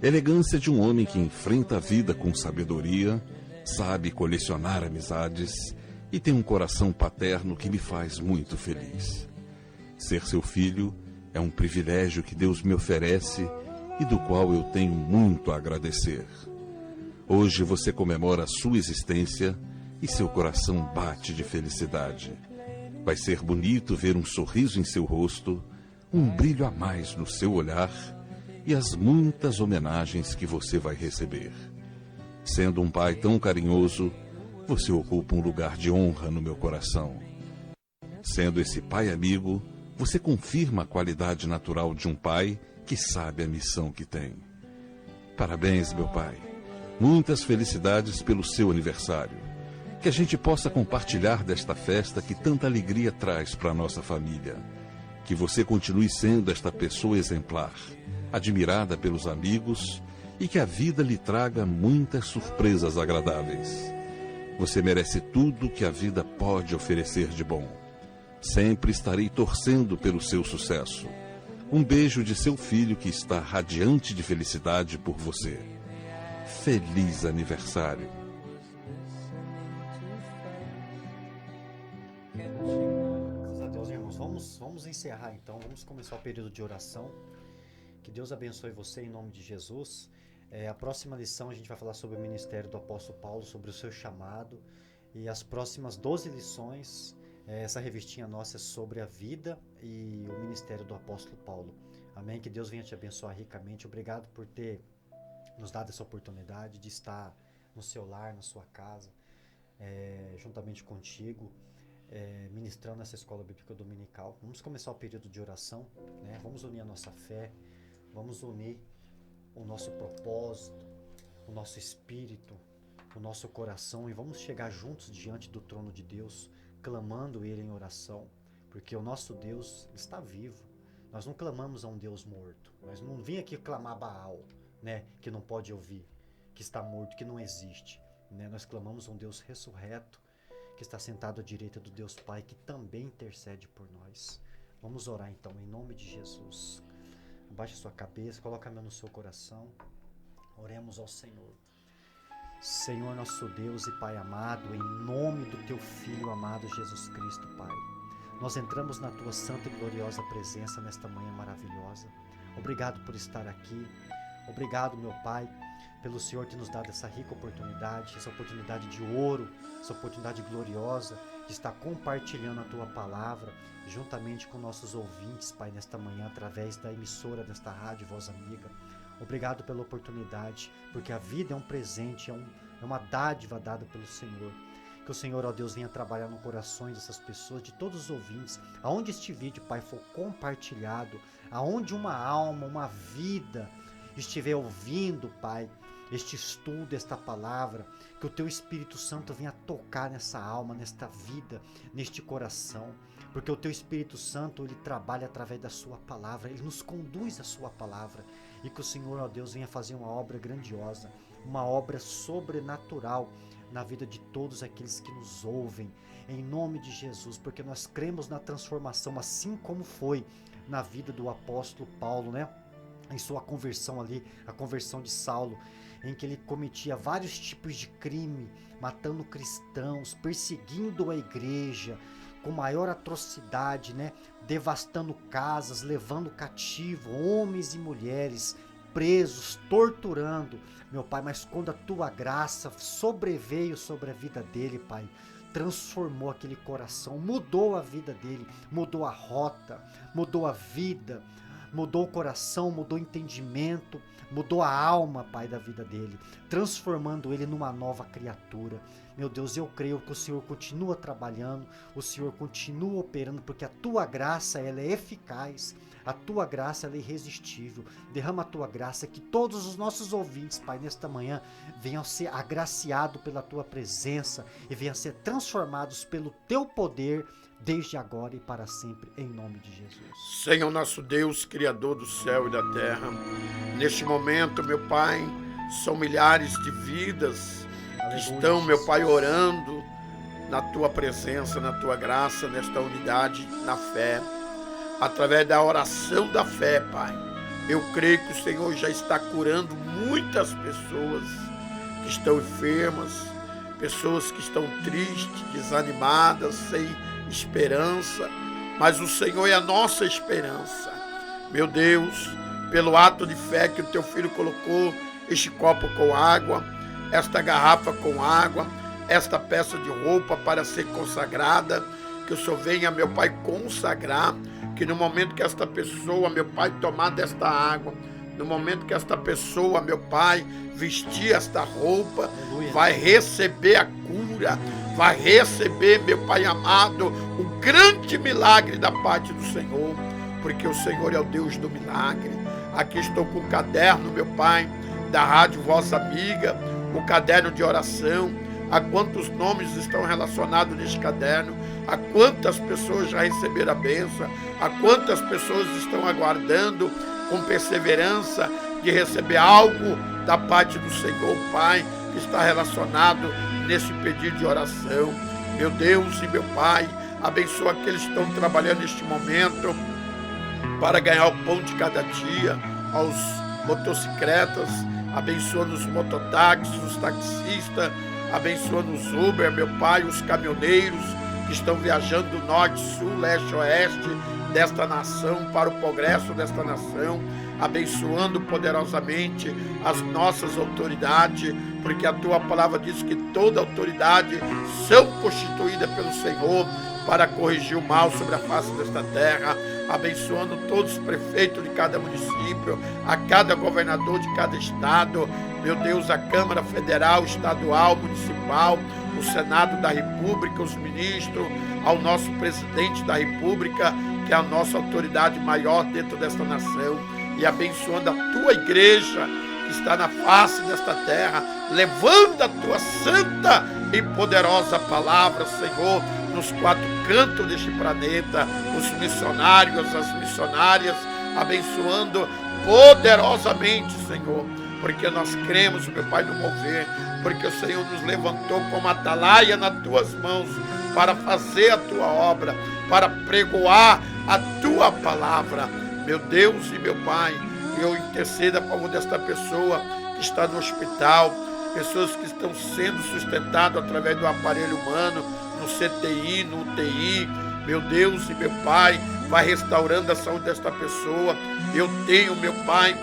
Elegância de um homem que enfrenta a vida com sabedoria, sabe colecionar amizades e tem um coração paterno que me faz muito feliz. Ser seu filho é um privilégio que Deus me oferece e do qual eu tenho muito a agradecer. Hoje você comemora a sua existência e seu coração bate de felicidade. Vai ser bonito ver um sorriso em seu rosto, um brilho a mais no seu olhar e as muitas homenagens que você vai receber. Sendo um pai tão carinhoso, você ocupa um lugar de honra no meu coração. Sendo esse pai amigo, você confirma a qualidade natural de um pai que sabe a missão que tem. Parabéns, meu pai. Muitas felicidades pelo seu aniversário. Que a gente possa compartilhar desta festa que tanta alegria traz para a nossa família. Que você continue sendo esta pessoa exemplar, admirada pelos amigos e que a vida lhe traga muitas surpresas agradáveis. Você merece tudo que a vida pode oferecer de bom. Sempre estarei torcendo pelo seu sucesso. Um beijo de seu filho que está radiante de felicidade por você. Feliz aniversário. Graças a Deus, irmãos. Vamos encerrar então, vamos começar o período de oração. Que Deus abençoe você em nome de Jesus. A próxima lição a gente vai falar sobre o ministério do apóstolo Paulo, sobre o seu chamado. E as próximas 12 lições, essa revistinha nossa é sobre a vida e o ministério do apóstolo Paulo. Amém? Que Deus venha te abençoar ricamente. Obrigado por ter nos dado essa oportunidade de estar no seu lar, na sua casa, juntamente contigo, ministrando essa escola bíblica dominical. Vamos começar o período de oração, né? Vamos unir a nossa fé, vamos unir o nosso propósito, o nosso espírito, o nosso coração e vamos chegar juntos diante do trono de Deus, clamando Ele em oração, porque o nosso Deus está vivo. Nós não clamamos a um Deus morto, nós não vim aqui clamar Baal, né, que não pode ouvir, que está morto, que não existe, né? Nós clamamos a um Deus ressurreto, que está sentado à direita do Deus Pai, que também intercede por nós. Vamos orar então, em nome de Jesus. Abaixe sua cabeça, coloque a mão no seu coração. Oremos ao Senhor. Senhor nosso Deus e Pai amado, em nome do Teu Filho amado Jesus Cristo, Pai. Nós entramos na Tua santa e gloriosa presença nesta manhã maravilhosa. Obrigado por estar aqui. Obrigado, meu Pai, pelo Senhor ter nos dado essa rica oportunidade, essa oportunidade de ouro, essa oportunidade gloriosa de estar compartilhando a Tua Palavra juntamente com nossos ouvintes, Pai, nesta manhã, através da emissora desta rádio Voz Amiga. Obrigado pela oportunidade, porque a vida é um presente, é uma dádiva dada pelo Senhor. Que o Senhor, ó Deus, venha trabalhar no corações dessas pessoas, de todos os ouvintes, aonde este vídeo, Pai, for compartilhado, aonde uma alma, uma vida estiver ouvindo, Pai, este estudo, esta palavra, que o Teu Espírito Santo venha tocar nessa alma, nesta vida, neste coração, porque o Teu Espírito Santo, Ele trabalha através da Sua palavra, Ele nos conduz à Sua palavra, e que o Senhor, ó Deus, venha fazer uma obra grandiosa, uma obra sobrenatural na vida de todos aqueles que nos ouvem, em nome de Jesus, porque nós cremos na transformação, assim como foi na vida do apóstolo Paulo, né? em sua conversão ali, a conversão de Saulo, em que ele cometia vários tipos de crime, matando cristãos, perseguindo a igreja, com maior atrocidade, né? Devastando casas, levando cativo homens e mulheres, presos, torturando, meu Pai, mas quando a tua graça sobreveio sobre a vida dele, Pai, transformou aquele coração, mudou a vida dele, mudou a rota, mudou a vida, mudou o coração, mudou o entendimento, mudou a alma, Pai, da vida dele, transformando ele numa nova criatura. Meu Deus, eu creio que o Senhor continua trabalhando, o Senhor continua operando, porque a tua graça, ela é eficaz, a tua graça, ela é irresistível. Derrama a tua graça, que todos os nossos ouvintes, Pai, nesta manhã, venham ser agraciados pela tua presença e venham ser transformados pelo teu poder, desde agora e para sempre, em nome de Jesus. Senhor nosso Deus, Criador do céu e da terra, neste momento, meu Pai, são milhares de vidas que estão, meu Pai, orando na Tua presença, na Tua graça, nesta unidade, na fé, através da oração da fé, Pai. Eu creio que o Senhor já está curando muitas pessoas que estão enfermas, pessoas que estão tristes, desanimadas, sem esperança, mas o Senhor é a nossa esperança. Meu Deus, pelo ato de fé que o Teu Filho colocou este copo com água, esta garrafa com água, esta peça de roupa para ser consagrada, que o Senhor venha, meu Pai, consagrar, que no momento que esta pessoa, meu Pai, tomar desta água, no momento que esta pessoa, meu Pai, vestir esta roupa, vai receber a cura, vai receber, meu Pai amado, o grande milagre da parte do Senhor, porque o Senhor é o Deus do milagre. Aqui estou com o caderno, meu Pai, da Rádio Voz Amiga, o caderno de oração, a quantos nomes estão relacionados neste caderno, a quantas pessoas já receberam a bênção, a quantas pessoas estão aguardando com perseverança de receber algo da parte do Senhor, Pai, que está relacionado nesse pedido de oração. Meu Deus e meu Pai, abençoa aqueles que estão trabalhando neste momento para ganhar o pão de cada dia, aos motocicletas, abençoa nos mototáxis, os taxistas, abençoa nos Uber, meu Pai, os caminhoneiros que estão viajando do norte, sul, leste, oeste desta nação, para o progresso desta nação, abençoando poderosamente as nossas autoridades, porque a Tua palavra diz que toda autoridade são constituídas pelo Senhor para corrigir o mal sobre a face desta terra, abençoando todos os prefeitos de cada município, a cada governador de cada estado, meu Deus, a Câmara Federal, Estadual, Municipal, o Senado da República, os ministros, ao nosso presidente da República, que é a nossa autoridade maior dentro desta nação, e abençoando a Tua igreja, que está na face desta terra, levando a Tua santa e poderosa palavra, Senhor, nos quatro cantos deste planeta, os missionários, as missionárias, abençoando poderosamente, Senhor, porque nós cremos, meu Pai, no mover, porque o Senhor nos levantou como atalaia nas Tuas mãos para fazer a Tua obra, para pregoar a Tua palavra. Meu Deus e meu Pai, eu intercedo a favor desta pessoa que está no hospital, pessoas que estão sendo sustentadas através do aparelho humano, no CTI, no UTI, meu Deus e meu Pai, vai restaurando a saúde desta pessoa. Eu tenho, meu Pai,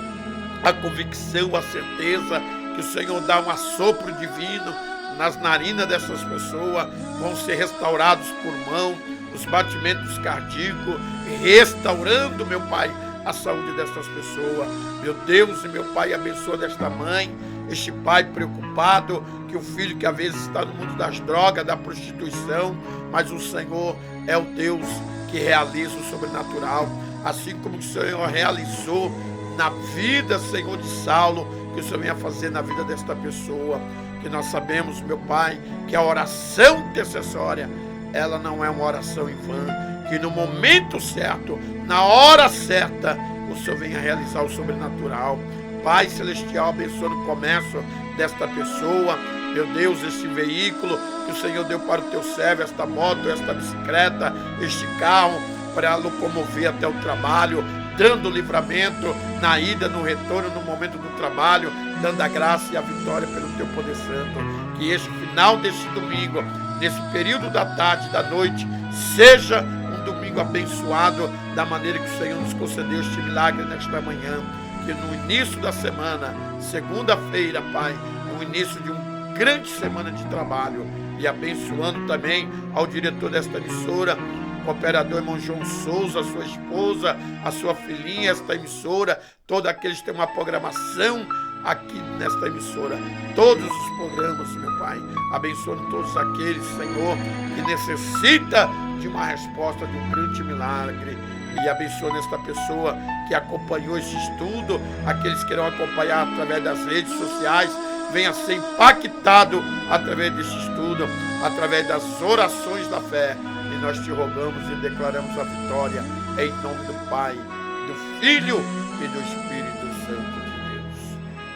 a convicção, a certeza que o Senhor dá um assopro divino nas narinas dessas pessoas, vão ser restaurados por mão, os batimentos cardíacos, restaurando, meu Pai, a saúde dessas pessoas. Meu Deus e meu Pai, abençoa desta mãe, este pai preocupado, que o filho que às vezes está no mundo das drogas, da prostituição, mas o Senhor é o Deus que realiza o sobrenatural, assim como o Senhor realizou na vida, Senhor, de Saulo, que o Senhor venha fazer na vida desta pessoa, que nós sabemos, meu Pai, que a oração intercessória, ela não é uma oração em vão, que no momento certo, na hora certa, o Senhor venha realizar o sobrenatural. Pai Celestial, abençoa o comércio desta pessoa, meu Deus, esse veículo que o Senhor deu para o Teu servo, esta moto, esta bicicleta, este carro, para locomover até o trabalho, dando livramento na ida, no retorno, no momento do trabalho, dando a graça e a vitória pelo teu poder santo. Que este final deste domingo, nesse período da tarde, da noite, seja um domingo abençoado da maneira que o Senhor nos concedeu este milagre nesta manhã. Que no início da semana, segunda-feira, Pai, no início de uma grande semana de trabalho, e abençoando também ao diretor desta emissora, o operador irmão João Souza, a sua esposa, a sua filhinha, esta emissora, todos aqueles que têm uma programação aqui nesta emissora, todos os programas, meu Pai, abençoando todos aqueles, Senhor, que necessita de uma resposta, de um grande milagre, e abençoando esta pessoa que acompanhou esse estudo, aqueles que irão acompanhar através das redes sociais, venha ser impactado através desse estudo, através das orações da fé. E nós te rogamos e declaramos a vitória em nome do Pai, do Filho e do Espírito Santo de Deus.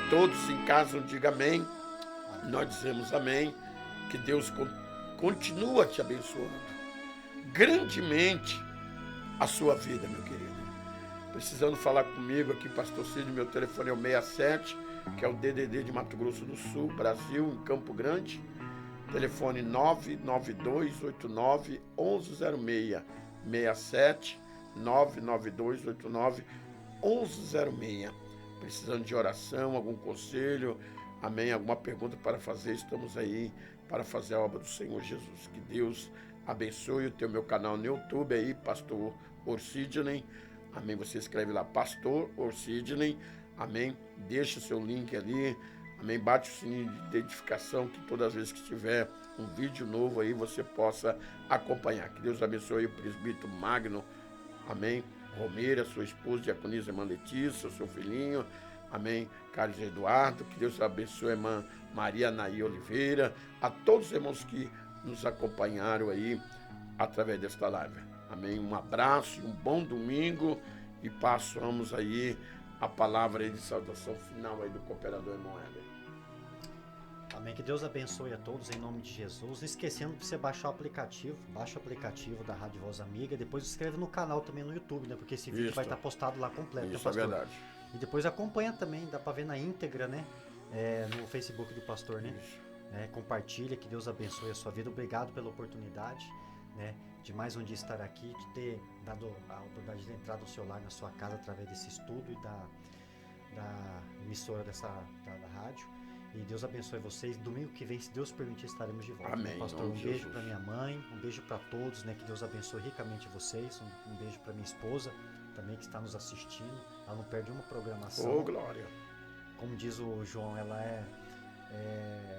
Todos em casa digam amém. Nós dizemos amém. Que Deus continua te abençoando grandemente a sua vida, meu querido. Precisando falar comigo aqui, pastor Cid, meu telefone é o 67, que é o DDD de Mato Grosso do Sul, Brasil, em Campo Grande. Telefone 99289-1106. 67 99289-1106. Precisando de oração, algum conselho, amém, alguma pergunta para fazer, estamos aí para fazer a obra do Senhor Jesus. Que Deus abençoe. Eu tenho meu canal no YouTube aí, Pastor Orsidney. Amém. Você escreve lá, Pastor Orsidney. Amém. Deixa o seu link ali. Amém. Bate o sininho de identificação, que todas as vezes que tiver um vídeo novo aí, você possa acompanhar. Que Deus abençoe o presbítero Magno. Amém. Romeira, sua esposa, diaconisa irmã Letícia, seu filhinho. Amém. Carlos Eduardo. Que Deus abençoe a irmã Maria Naí Oliveira. A todos os irmãos que nos acompanharam aí através desta live. Amém. Um abraço, um bom domingo, e passamos aí a palavra aí de saudação final aí do cooperador irmão Éder. Amém. Que Deus abençoe a todos em nome de Jesus. Esquecendo de você baixar o aplicativo, baixa o aplicativo da Rádio Voz Amiga, depois inscreve no canal também no YouTube, né? Porque esse vídeo vai estar postado lá completo. Isso, né, pastor? É verdade. E depois acompanha também, dá para ver na íntegra, né? No Facebook do pastor, né? Compartilha, que Deus abençoe a sua vida. Obrigado pela oportunidade, né, de mais um dia estar aqui, de ter dado a oportunidade de entrar no seu lar, na sua casa, através desse estudo e da emissora da rádio. E Deus abençoe vocês. Domingo que vem, se Deus permitir, estaremos de volta. Amém. Pastor, um beijo para minha mãe, um beijo para todos, né? Que Deus abençoe ricamente vocês. Um beijo para minha esposa também, que está nos assistindo. Ela não perde uma programação. Oh, glória. Como diz o João, ela é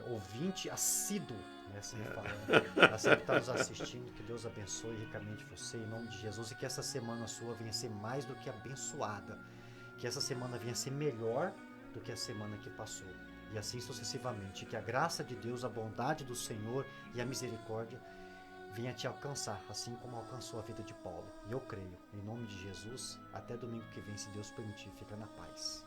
ouvinte assíduo, né? Assim fala, né? Ela sempre está nos assistindo. Que Deus abençoe ricamente você, em nome de Jesus. E que essa semana sua venha ser mais do que abençoada. Que essa semana venha ser melhor do que a semana que passou. E assim sucessivamente. Que a graça de Deus, a bondade do Senhor e a misericórdia venha te alcançar, assim como alcançou a vida de Paulo. E eu creio, em nome de Jesus. Até domingo que vem, se Deus permitir. Fica na paz.